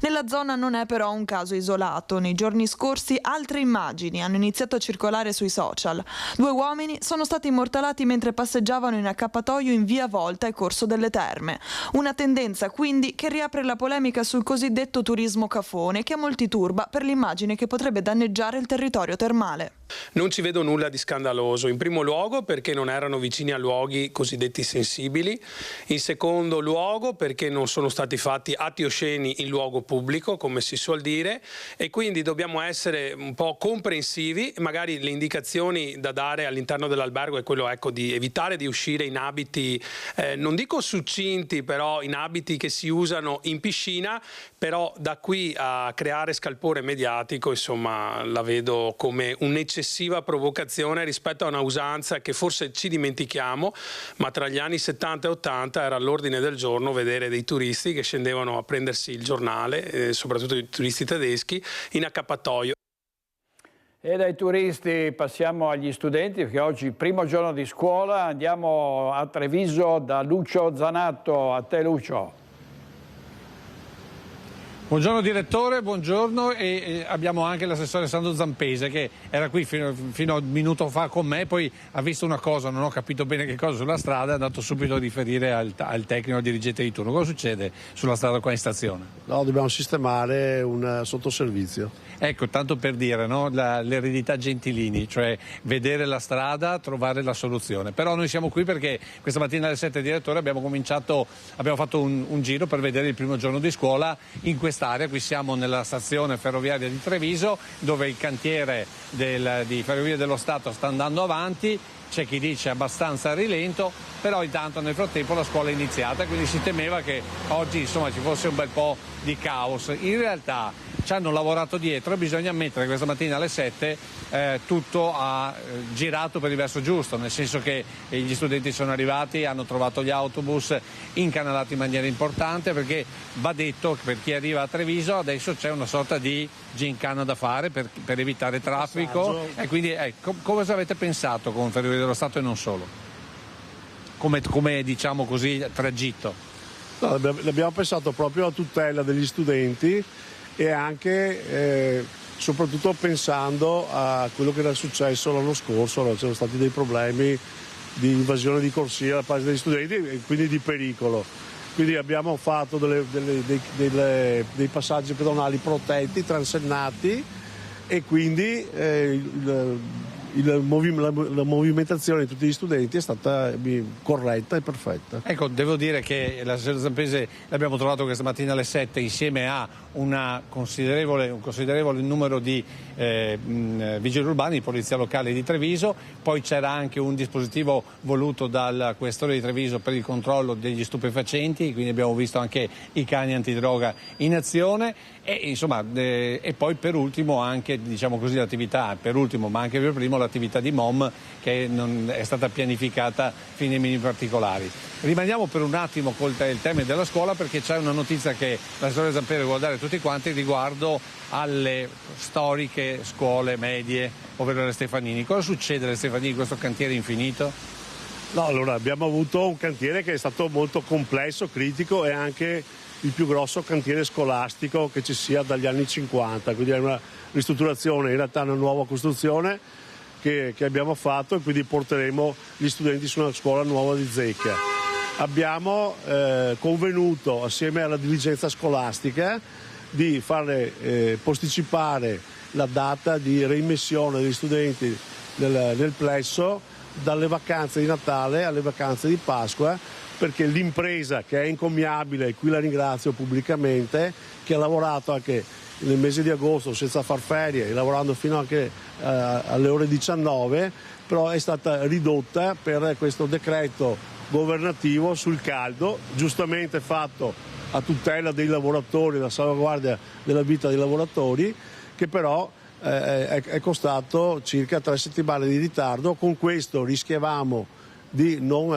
Nella zona non è però un caso isolato. Nei giorni scorsi altre immagini hanno iniziato a circolare sui social. 2 uomini sono stati immortalati mentre passeggiavano in accappatoio in via Volta e Corso delle Terme. Una tendenza quindi che riapre la polemica sul cosiddetto turismo cafone, che a molti turba per l'immagine che potrebbe danneggiare il territorio termale. Non ci vedo nulla di scandaloso, in primo luogo perché non erano vicini a luoghi cosiddetti sensibili, in secondo luogo perché non sono stati fatti atti osceni in luogo pubblico, come si suol dire, e quindi dobbiamo essere un po' comprensivi. Magari le indicazioni da dare all'interno dell'albergo è quello, ecco, di evitare di uscire in abiti, non dico succinti, però in abiti che si usano in piscina, però da qui a creare scalpore mediatico, insomma, la vedo come un'eccessiva provocazione rispetto a una usanza che forse ci dimentichiamo, ma tra gli anni 70 e 80 era all'ordine del giorno vedere dei turisti che scendevano a prendersi il giornale, soprattutto i turisti tedeschi, in accappatoio. E dai turisti passiamo agli studenti, perché oggi primo giorno di scuola. Andiamo a Treviso da Lucio Zanatto. A te, Lucio. Buongiorno direttore, buongiorno, e abbiamo anche l'assessore Sandro Zampese che era qui fino a un minuto fa con me, poi ha visto una cosa, non ho capito bene che cosa sulla strada, è andato subito a riferire al tecnico, al dirigente di turno. Cosa succede sulla strada qua in stazione? No, dobbiamo sistemare un sottoservizio. Ecco, tanto per dire, no? L'eredità Gentilini, cioè vedere la strada, trovare la soluzione. Però noi siamo qui perché questa mattina alle 7, direttore, abbiamo fatto un giro per vedere il primo giorno di scuola in quest'area. Qui siamo nella stazione ferroviaria di Treviso, dove il cantiere di Ferrovie dello Stato sta andando avanti. C'è chi dice abbastanza a rilento, però intanto nel frattempo la scuola è iniziata, quindi si temeva che oggi insomma ci fosse un bel po' di caos. In realtà ci hanno lavorato dietro e bisogna ammettere che questa mattina alle 7 tutto ha girato per il verso giusto, nel senso che gli studenti sono arrivati, hanno trovato gli autobus incanalati in maniera importante, perché va detto che per chi arriva a Treviso adesso c'è una sorta di gincana da fare per evitare traffico. E quindi cosa avete pensato con Ferrovie dello Stato e non solo? come diciamo così, tragitto? No, abbiamo pensato proprio alla tutela degli studenti e anche soprattutto pensando a quello che era successo l'anno scorso. C'erano stati dei problemi di invasione di corsia da parte degli studenti e quindi di pericolo. Quindi abbiamo fatto dei passaggi pedonali protetti, transennati, e quindi la movimentazione di tutti gli studenti è stata corretta e perfetta. Ecco, devo dire che la Serra Zampese l'abbiamo trovato questa mattina alle 7 insieme a un considerevole numero di vigili urbani, polizia locale di Treviso. Poi c'era anche un dispositivo voluto dal questore di Treviso per il controllo degli stupefacenti, quindi abbiamo visto anche i cani antidroga in azione e poi per ultimo anche, diciamo così, l'attività, ma anche per primo l'attività di MOM, che non è stata pianificata fino ai minimi particolari. Rimaniamo per un attimo col il tema della scuola, perché c'è una notizia che la Storia Zampese vuole dare a tutti quanti riguardo alle storiche scuole medie, ovvero le Stefanini. Cosa succede alle Stefanini, questo cantiere infinito? No, allora abbiamo avuto un cantiere che è stato molto complesso, critico, e anche il più grosso cantiere scolastico che ci sia dagli anni 50, quindi è una ristrutturazione, in realtà una nuova costruzione che abbiamo fatto, e quindi porteremo gli studenti su una scuola nuova di zecca. Abbiamo convenuto assieme alla dirigenza scolastica di fare posticipare la data di reimmissione degli studenti nel plesso dalle vacanze di Natale alle vacanze di Pasqua, perché l'impresa, che è encomiabile, e qui la ringrazio pubblicamente, che ha lavorato anche nel mese di agosto senza far ferie, lavorando fino anche alle ore 19, però è stata ridotta per questo decreto governativo sul caldo, giustamente fatto a tutela dei lavoratori, la salvaguardia della vita dei lavoratori, che però è costato circa 3 settimane di ritardo. Con questo rischiavamo di non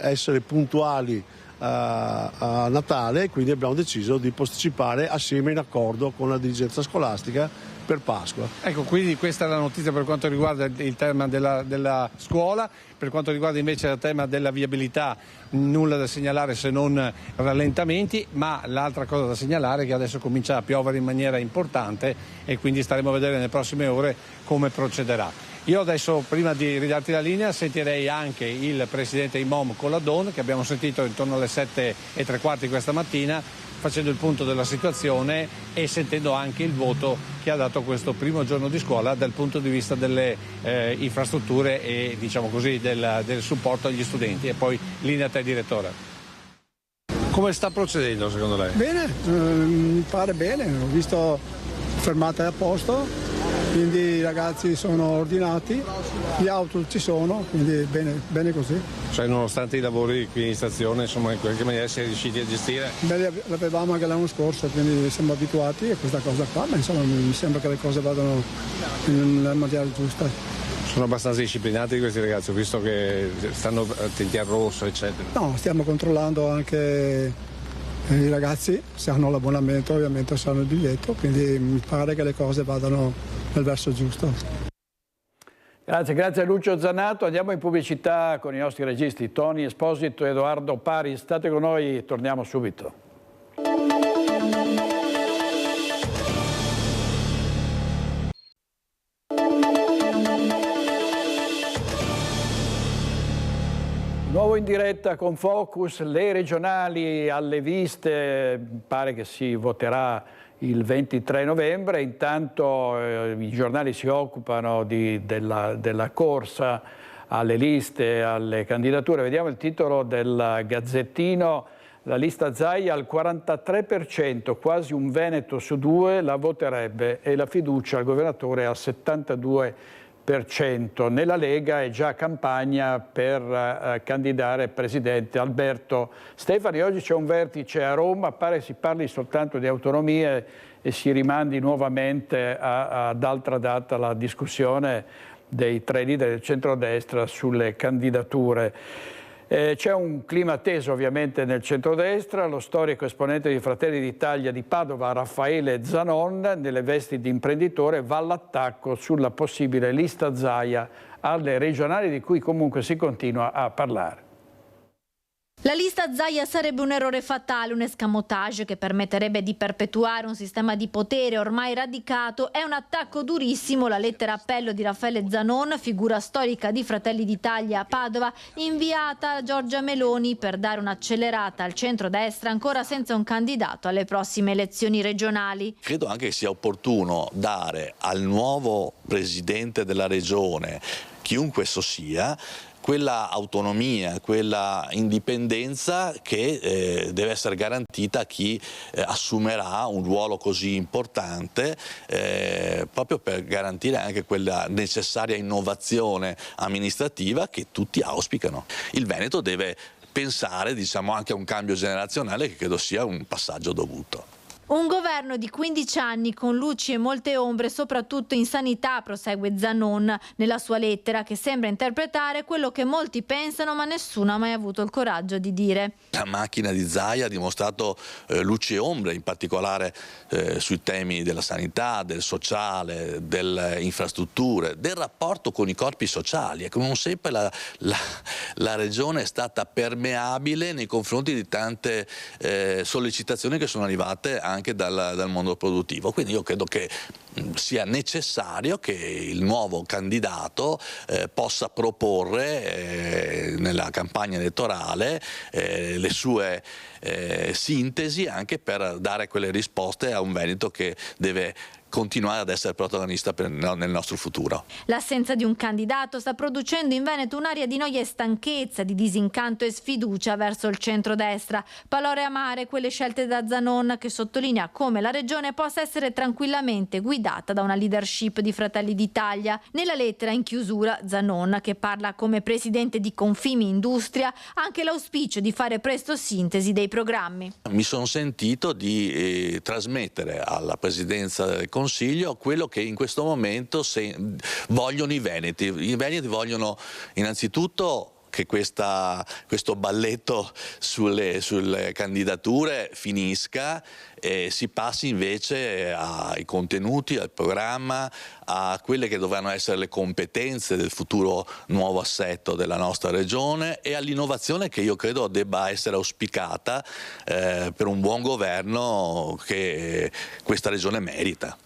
essere puntuali a Natale, quindi abbiamo deciso di posticipare assieme, in accordo con la dirigenza scolastica, per Pasqua. Ecco, quindi questa è la notizia per quanto riguarda il tema della scuola. Per quanto riguarda invece il tema della viabilità, nulla da segnalare se non rallentamenti, ma l'altra cosa da segnalare è che adesso comincia a piovere in maniera importante e quindi staremo a vedere nelle prossime ore come procederà. Io adesso, prima di ridarti la linea, sentirei anche il presidente IMOM Colladon, che abbiamo sentito intorno alle 7:15 questa mattina, facendo il punto della situazione e sentendo anche il voto che ha dato questo primo giorno di scuola dal punto di vista delle infrastrutture e, diciamo così, del supporto agli studenti. E poi linea a te, direttore. Come sta procedendo secondo lei? Bene, mi pare bene, ho visto fermate a posto, quindi i ragazzi sono ordinati, gli auto ci sono, quindi bene così. Cioè, nonostante i lavori qui in stazione, insomma, in qualche maniera si è riusciti a gestire? Beh, l'avevamo anche l'anno scorso, quindi siamo abituati a questa cosa qua, ma insomma mi sembra che le cose vadano nella maniera giusta. Sono abbastanza disciplinati questi ragazzi, ho visto che stanno attenti al rosso, eccetera. No, stiamo controllando anche i ragazzi, se hanno l'abbonamento ovviamente se hanno il biglietto, quindi mi pare che le cose vadano nel verso giusto. Grazie a Lucio Zanato. Andiamo in pubblicità con i nostri registi Tony Esposito e Edoardo Pari. State con noi, torniamo subito. Nuovo in diretta con Focus, le regionali alle viste, pare che si voterà il 23 novembre, intanto i giornali si occupano della corsa alle liste, alle candidature. Vediamo il titolo del Gazzettino: la lista Zaia al 43%, quasi un veneto su 2 la voterebbe, e la fiducia al governatore al 72%. Nella Lega è già campagna per candidare presidente Alberto Stefani. Oggi c'è un vertice a Roma, pare si parli soltanto di autonomie e si rimandi nuovamente ad altra data la discussione dei 3 leader del centrodestra sulle candidature. C'è un clima teso ovviamente nel centrodestra. Lo storico esponente di Fratelli d'Italia di Padova, Raffaele Zanon, nelle vesti di imprenditore, va all'attacco sulla possibile lista Zaia alle regionali, di cui comunque si continua a parlare. La lista Zaia sarebbe un errore fatale, un escamotage che permetterebbe di perpetuare un sistema di potere ormai radicato. È un attacco durissimo la lettera appello di Raffaele Zanon, figura storica di Fratelli d'Italia a Padova, inviata a Giorgia Meloni per dare un'accelerata al centrodestra ancora senza un candidato alle prossime elezioni regionali. Credo anche che sia opportuno dare al nuovo presidente della regione, chiunque esso sia, quella autonomia, quella indipendenza che deve essere garantita a chi assumerà un ruolo così importante, proprio per garantire anche quella necessaria innovazione amministrativa che tutti auspicano. Il Veneto deve pensare, diciamo, anche a un cambio generazionale che credo sia un passaggio dovuto. Un governo di 15 anni con luci e molte ombre, soprattutto in sanità, prosegue Zanon nella sua lettera, che sembra interpretare quello che molti pensano ma nessuno ha mai avuto il coraggio di dire. La macchina di Zaia ha dimostrato luci e ombre, in particolare sui temi della sanità, del sociale, delle infrastrutture, del rapporto con i corpi sociali. Ecco, non sempre la regione è stata permeabile nei confronti di tante sollecitazioni che sono arrivate anche dal mondo produttivo. Quindi io credo che sia necessario che il nuovo candidato possa proporre nella campagna elettorale le sue sintesi, anche per dare quelle risposte a un Veneto che deve continuare ad essere protagonista nel nostro futuro. L'assenza di un candidato sta producendo in Veneto un'aria di noia e stanchezza, di disincanto e sfiducia verso il centrodestra. Parole amare quelle scelte da Zanon, che sottolinea come la regione possa essere tranquillamente guidata da una leadership di Fratelli d'Italia. Nella lettera in chiusura Zanon, che parla come presidente di Confimindustria, anche l'auspicio di fare presto sintesi dei programmi. Mi sono sentito di trasmettere alla Presidenza del Consiglio quello che in questo momento vogliono i veneti. I veneti vogliono innanzitutto che questo balletto sulle candidature finisca e si passi invece ai contenuti, al programma, a quelle che dovranno essere le competenze del futuro nuovo assetto della nostra regione e all'innovazione che io credo debba essere auspicata per un buon governo che questa regione merita.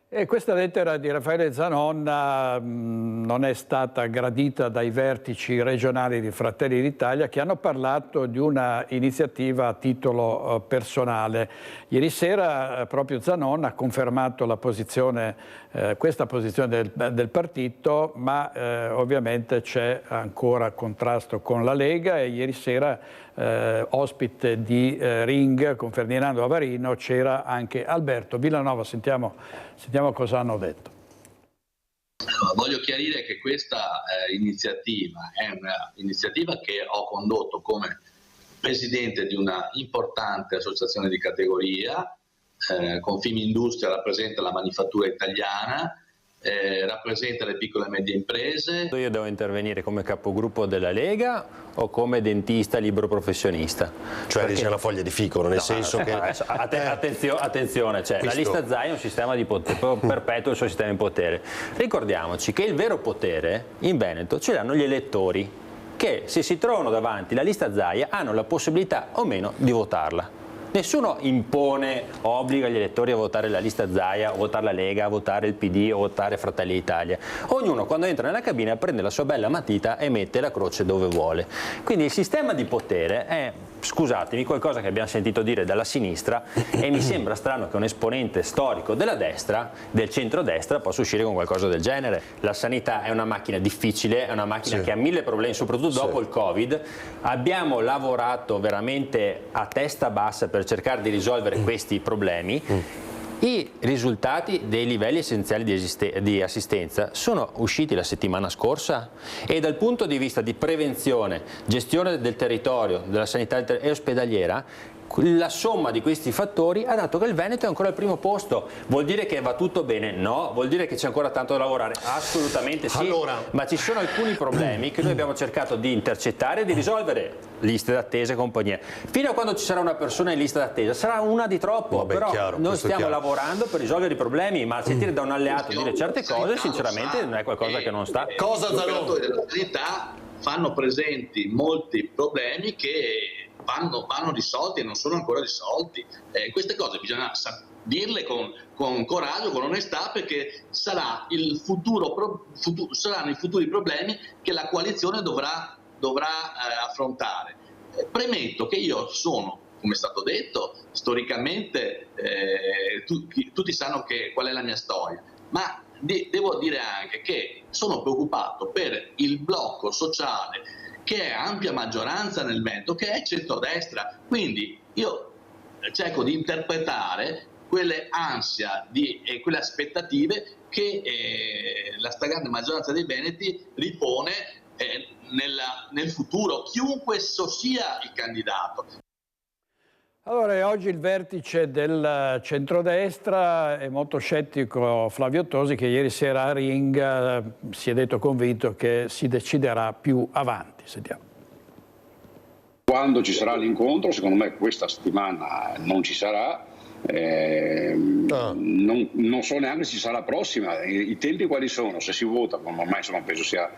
E questa lettera di Raffaele Zanon non è stata gradita dai vertici regionali di Fratelli d'Italia, che hanno parlato di una iniziativa a titolo personale. Ieri sera proprio Zanon ha confermato la posizione, questa posizione del partito, ma ovviamente c'è ancora contrasto con la Lega e ieri sera ospite di Ring con Ferdinando Avarino c'era anche Alberto Villanova. Sentiamo cosa hanno detto. Voglio chiarire che questa iniziativa è un'iniziativa che ho condotto come presidente di una importante associazione di categoria. Confimindustria rappresenta la manifattura italiana, rappresenta le piccole e medie imprese. Io devo intervenire come capogruppo della Lega o come dentista libero professionista? Cioè dice una foglia di fico, nel senso che... Attenzione, cioè, la lista Zaia è un sistema di potere, perpetua il suo sistema di potere. Ricordiamoci che il vero potere in Veneto ce l'hanno gli elettori, che se si trovano davanti la lista Zaia hanno la possibilità o meno di votarla. Nessuno impone, obbliga gli elettori a votare la lista Zaia, a votare la Lega, a votare il PD o votare Fratelli d'Italia. Ognuno quando entra nella cabina prende la sua bella matita e mette la croce dove vuole. Quindi il sistema di potere è, scusatemi, qualcosa che abbiamo sentito dire dalla sinistra e mi sembra strano che un esponente storico della destra, del centrodestra, possa uscire con qualcosa del genere. La sanità è una macchina difficile, è una macchina che ha mille problemi, soprattutto dopo il Covid. Abbiamo lavorato veramente a testa bassa per cercare di risolvere questi problemi. I risultati dei livelli essenziali di assistenza sono usciti la settimana scorsa e dal punto di vista di prevenzione, gestione del territorio, della sanità e ospedaliera, la somma di questi fattori ha dato che il Veneto è ancora al primo posto. Vuol dire che va tutto bene? No. Vuol dire che c'è ancora tanto da lavorare? Assolutamente sì. Ma ci sono alcuni problemi che noi abbiamo cercato di intercettare e di risolvere. Liste d'attesa e compagnia. Fino a quando ci sarà una persona in lista d'attesa, sarà una di troppo. Però noi stiamo lavorando per risolvere i problemi, ma sentire da un alleato dire certe cose sinceramente non è qualcosa che non sta. Cosa Zanon? Gli operatori della sanità fanno presenti molti problemi che vanno risolti e non sono ancora risolti. Queste cose bisogna dirle con coraggio, con onestà, perché saranno i futuri problemi che la coalizione dovrà affrontare. Premetto che io sono, come è stato detto, storicamente tutti sanno qual è la mia storia, ma devo dire anche che sono preoccupato per il blocco sociale che è ampia maggioranza nel Veneto, che è centrodestra. Quindi io cerco di interpretare quelle ansia e quelle aspettative che la stragrande maggioranza dei veneti ripone nel futuro, chiunque esso sia il candidato. Allora, oggi il vertice del centrodestra, è molto scettico Flavio Tosi, che ieri sera a Ring si è detto convinto che si deciderà più avanti. Sentiamo. Quando ci sarà l'incontro, secondo me questa settimana non ci sarà, non so neanche se ci sarà la prossima. I tempi quali sono? Se si vota, come ormai insomma penso sia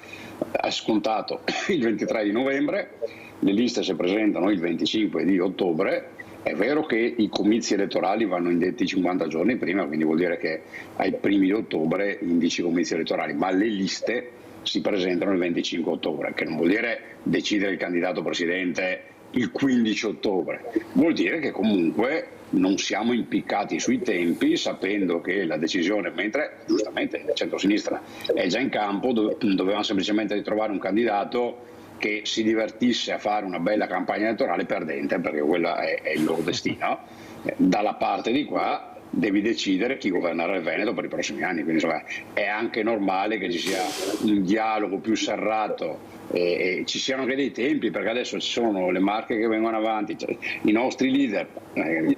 scontato, il 23 di novembre, le liste si presentano il 25 di ottobre. È vero che i comizi elettorali vanno indetti 50 giorni prima, quindi vuol dire che ai primi di ottobre indici i comizi elettorali, ma le liste si presentano il 25 ottobre, che non vuol dire decidere il candidato presidente il 15 ottobre, vuol dire che comunque non siamo impiccati sui tempi, sapendo che la decisione, mentre giustamente il centro-sinistra è già in campo, dovevamo semplicemente ritrovare un candidato che si divertisse a fare una bella campagna elettorale perdente, perché quello è il loro destino. Dalla parte di qua devi decidere chi governerà il Veneto per i prossimi anni, quindi insomma è anche normale che ci sia un dialogo più serrato e ci siano anche dei tempi, perché adesso ci sono le Marche che vengono avanti, cioè, i nostri leader,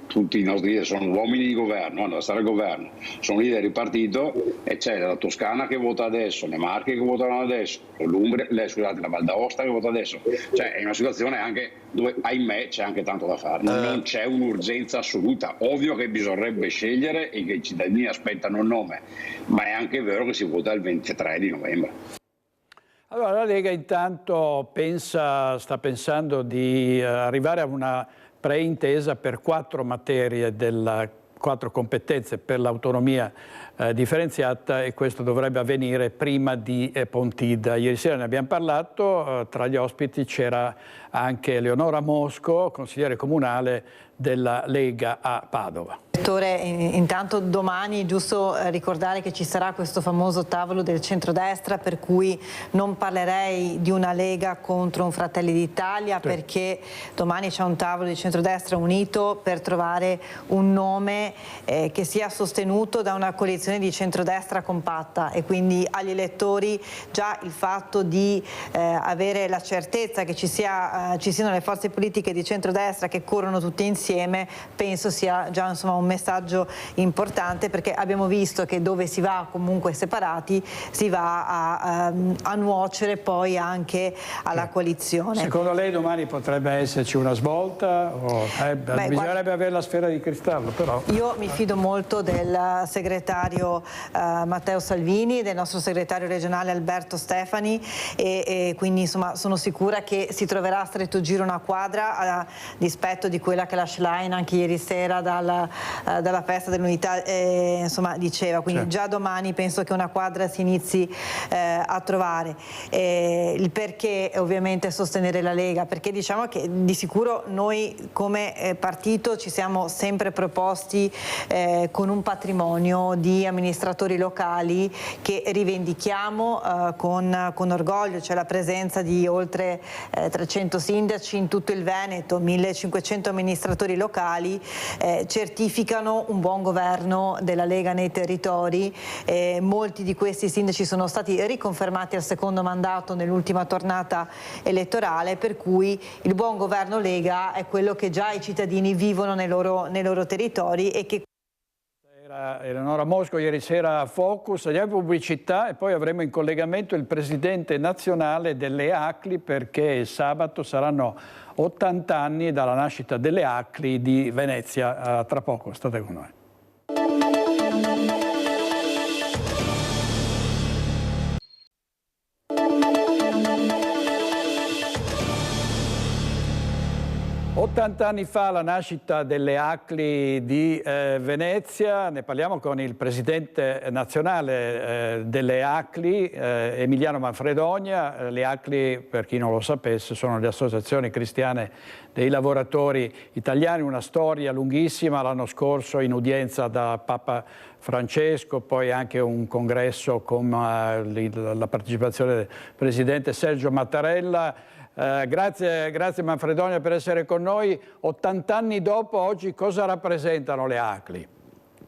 tutti i nostri leader sono uomini di governo, hanno da stare al governo, sono leader di partito, e c'è la Toscana che vota adesso, le Marche che votano adesso, l'Umbria, scusate, la Val d'Aosta che vota adesso, cioè è una situazione anche dove ahimè c'è anche tanto da fare, non c'è un'urgenza assoluta. Ovvio che bisognerebbe scegliere e che i cittadini aspettano il nome, ma è anche vero che si vota il 23 di novembre. Allora, la Lega intanto sta pensando di arrivare a una preintesa per 4 materie, 4 competenze per l'autonomia differenziata, e questo dovrebbe avvenire prima di Pontida. Ieri sera ne abbiamo parlato, tra gli ospiti c'era anche Eleonora Mosco, consigliere comunale della Lega a Padova. Direttore, intanto domani giusto ricordare che ci sarà questo famoso tavolo del centrodestra, per cui non parlerei di una Lega contro un Fratelli d'Italia, sì, perché domani c'è un tavolo di centrodestra unito per trovare un nome che sia sostenuto da una coalizione di centrodestra compatta, e quindi agli elettori già il fatto di avere la certezza che ci siano le forze politiche di centrodestra che corrono tutte insieme, penso sia già insomma un messaggio importante, perché abbiamo visto che dove si va comunque separati si va a nuocere poi anche alla coalizione. Secondo lei domani potrebbe esserci una svolta? Bisognerebbe avere la sfera di cristallo, però. Io mi fido molto del segretario Matteo Salvini, del nostro segretario regionale Alberto Stefani, e quindi insomma sono sicura che si troverà a stretto giro una quadra, a dispetto di quella che la Schlein anche ieri sera dalla festa dell'unità insomma diceva, quindi già domani penso che una quadra si inizi a trovare. Il perché ovviamente sostenere la Lega, perché diciamo che di sicuro noi come partito ci siamo sempre proposti con un patrimonio di amministratori locali che rivendichiamo con orgoglio, cioè la presenza di oltre 300 sindaci in tutto il Veneto, 1500 amministratori locali, certificano un buon governo della Lega nei territori. Molti di questi sindaci sono stati riconfermati al secondo mandato nell'ultima tornata elettorale, per cui il buon governo Lega è quello che già i cittadini vivono nei loro territori e che Eleonora Mosco ieri sera a Focus, andiamo in pubblicità e poi avremo in collegamento il presidente nazionale delle ACLI, perché sabato saranno 80 anni dalla nascita delle ACLI di Venezia. Tra poco, state con noi. 80 anni fa la nascita delle ACLI di Venezia, ne parliamo con il presidente nazionale delle ACLI, Emiliano Manfredonia. Le ACLI, per chi non lo sapesse, sono le associazioni cristiane dei lavoratori italiani, una storia lunghissima, l'anno scorso in udienza da Papa Francesco, poi anche un congresso con la partecipazione del presidente Sergio Mattarella. Grazie Manfredonia per essere con noi. 80 anni dopo, oggi cosa rappresentano le ACLI?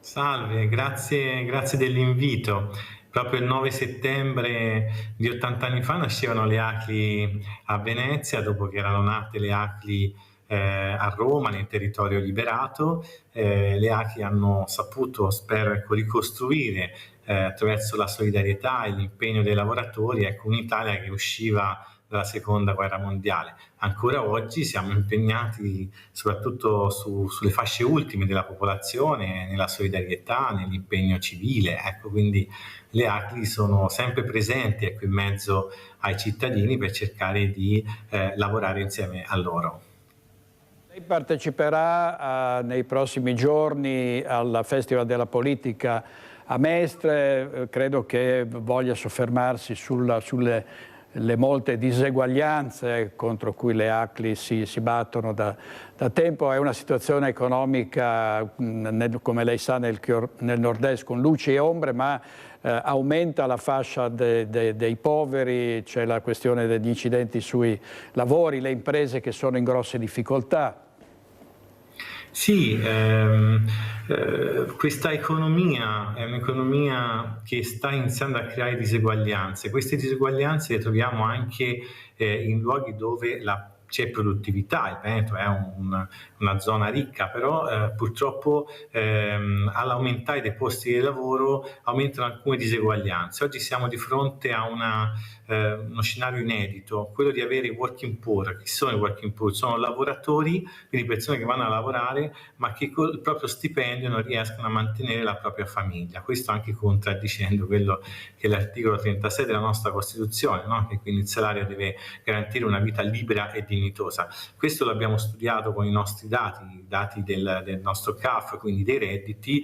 Salve, grazie dell'invito. Proprio il 9 settembre di 80 anni fa nascevano le ACLI a Venezia, dopo che erano nate le ACLI a Roma, nel territorio liberato. Le ACLI hanno saputo, spero, ricostruire attraverso la solidarietà e l'impegno dei lavoratori, un'Italia che usciva dalla seconda guerra mondiale. Ancora oggi siamo impegnati soprattutto sulle fasce ultime della popolazione, nella solidarietà, nell'impegno civile. Quindi le ACLI sono sempre presenti in mezzo ai cittadini per cercare di lavorare insieme a loro. Lei parteciperà nei prossimi giorni al Festival della Politica a Mestre, credo che voglia soffermarsi sulle molte diseguaglianze contro cui le ACLI si battono da tempo. È una situazione economica, come lei sa, nel nord-est con luci e ombre, ma aumenta la fascia dei poveri, c'è la questione degli incidenti sui lavori, le imprese che sono in grosse difficoltà. Sì, questa economia è un'economia che sta iniziando a creare diseguaglianze. Queste diseguaglianze le troviamo anche in luoghi dove c'è produttività. Il Veneto è una zona ricca, però purtroppo all'aumentare dei posti di lavoro aumentano alcune diseguaglianze. Oggi siamo di fronte a uno scenario inedito, quello di avere i working poor. Chi sono i working poor? Sono lavoratori, quindi persone che vanno a lavorare ma che con il proprio stipendio non riescono a mantenere la propria famiglia. Questo anche contraddicendo quello che è l'articolo 36 della nostra Costituzione, no? Che quindi il salario deve garantire una vita libera e dignitosa. Questo l'abbiamo studiato con i nostri dati del nostro CAF, quindi dei redditi,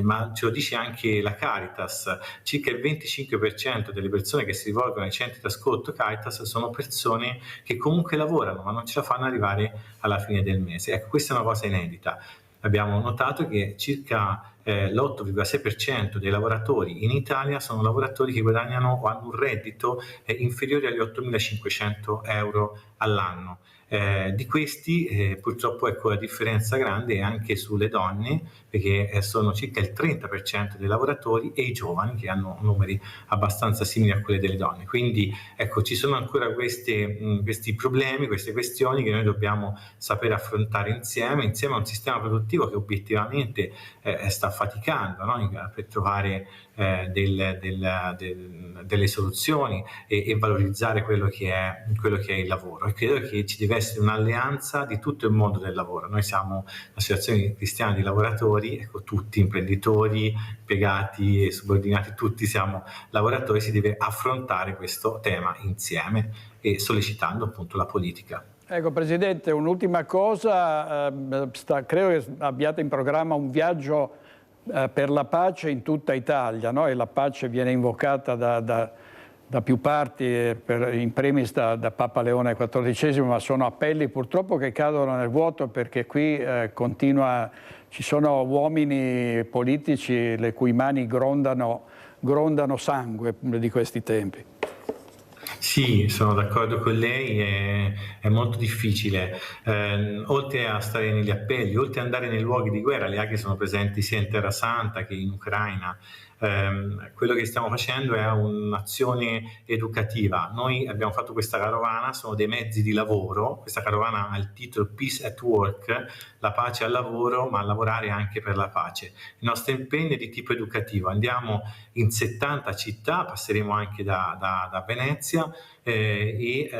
ma ce lo dice anche la Caritas. Circa il 25% delle persone che si rivolgono ai centri d'ascolto Caritas sono persone che comunque lavorano ma non ce la fanno arrivare alla fine del mese. Questa è una cosa inedita. Abbiamo notato che circa l'8,6% dei lavoratori in Italia sono lavoratori che guadagnano o hanno un reddito inferiore agli 8.500 euro all'anno. Di questi purtroppo la differenza grande è anche sulle donne, perché sono circa il 30% dei lavoratori, e i giovani, che hanno numeri abbastanza simili a quelli delle donne. Quindi ci sono ancora questi problemi, queste questioni che noi dobbiamo sapere affrontare insieme a un sistema produttivo che obiettivamente sta faticando, no? Per trovare delle soluzioni e valorizzare quello che è il lavoro. E credo che ci deve essere un'alleanza di tutto il mondo del lavoro. Noi siamo un'associazione cristiana di lavoratori, tutti imprenditori, impiegati e subordinati, tutti siamo lavoratori. Si deve affrontare questo tema insieme e sollecitando appunto la politica. Presidente, un'ultima cosa, credo che abbiate in programma un viaggio per la pace in tutta Italia, no? E la pace viene invocata da più parti, in primis da Papa Leone XIV, ma sono appelli purtroppo che cadono nel vuoto, perché qui ci sono uomini politici le cui mani grondano sangue di questi tempi. Sì, sono d'accordo con lei, è molto difficile. Oltre a stare negli appelli, oltre ad andare nei luoghi di guerra, le ACLI sono presenti sia in Terra Santa che in Ucraina. Quello che stiamo facendo è un'azione educativa. Noi abbiamo fatto questa carovana, sono dei mezzi di lavoro. Questa carovana ha il titolo Peace at Work, la pace al lavoro, ma a lavorare anche per la pace. Il nostro impegno è di tipo educativo. Andiamo in 70 città, passeremo anche da Venezia, e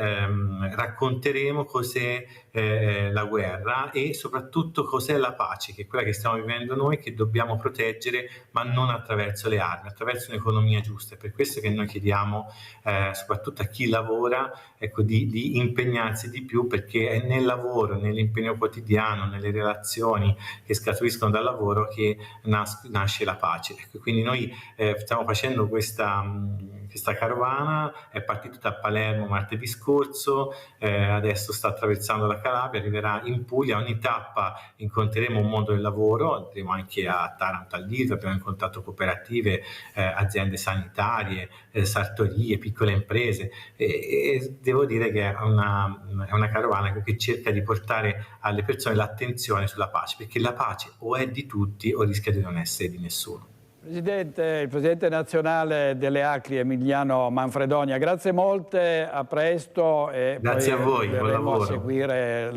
racconteremo cos'è la guerra e soprattutto cos'è la pace, che è quella che stiamo vivendo noi, che dobbiamo proteggere, ma non attraverso le armi, attraverso un'economia giusta. È per questo che noi chiediamo soprattutto a chi lavora, ecco, di impegnarsi di più, perché è nel lavoro, nell'impegno quotidiano, nelle relazioni che scaturiscono dal lavoro che nasce la pace. Ecco, quindi noi stiamo facendo questa carovana, è partita da Palermo martedì scorso, adesso sta attraversando la Calabria, arriverà in Puglia. Ogni tappa incontreremo un mondo del lavoro, andremo anche a Taranto all'Ilva, abbiamo incontrato cooperative, aziende sanitarie, sartorie, piccole imprese, e devo dire che è una carovana che cerca di portare alle persone l'attenzione sulla pace, perché la pace o è di tutti o rischia di non essere di nessuno. Presidente, il Presidente nazionale delle ACLI, Emiliano Manfredonia, grazie molte, a presto e grazie poi a voi, buon lavoro. A seguire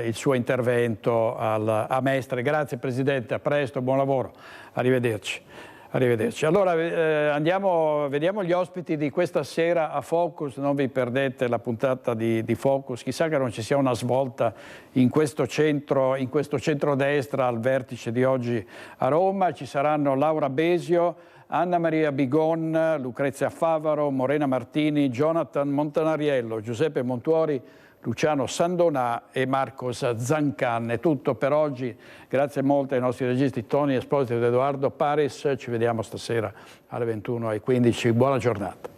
il suo intervento a Mestre. Grazie Presidente, a presto, buon lavoro, arrivederci. Arrivederci. Allora vediamo gli ospiti di questa sera a Focus, non vi perdete la puntata di Focus, chissà che non ci sia una svolta in questo centrodestra al vertice di oggi a Roma. Ci saranno Laura Besio, Anna Maria Bigon, Lucrezia Favaro, Morena Martini, Jonathan Montanariello, Giuseppe Montuori, Luciano Sandonà e Marcos Zancan. È tutto per oggi, grazie molte ai nostri registi Tony Esposito ed Edoardo Paris, ci vediamo stasera alle 21:15, buona giornata.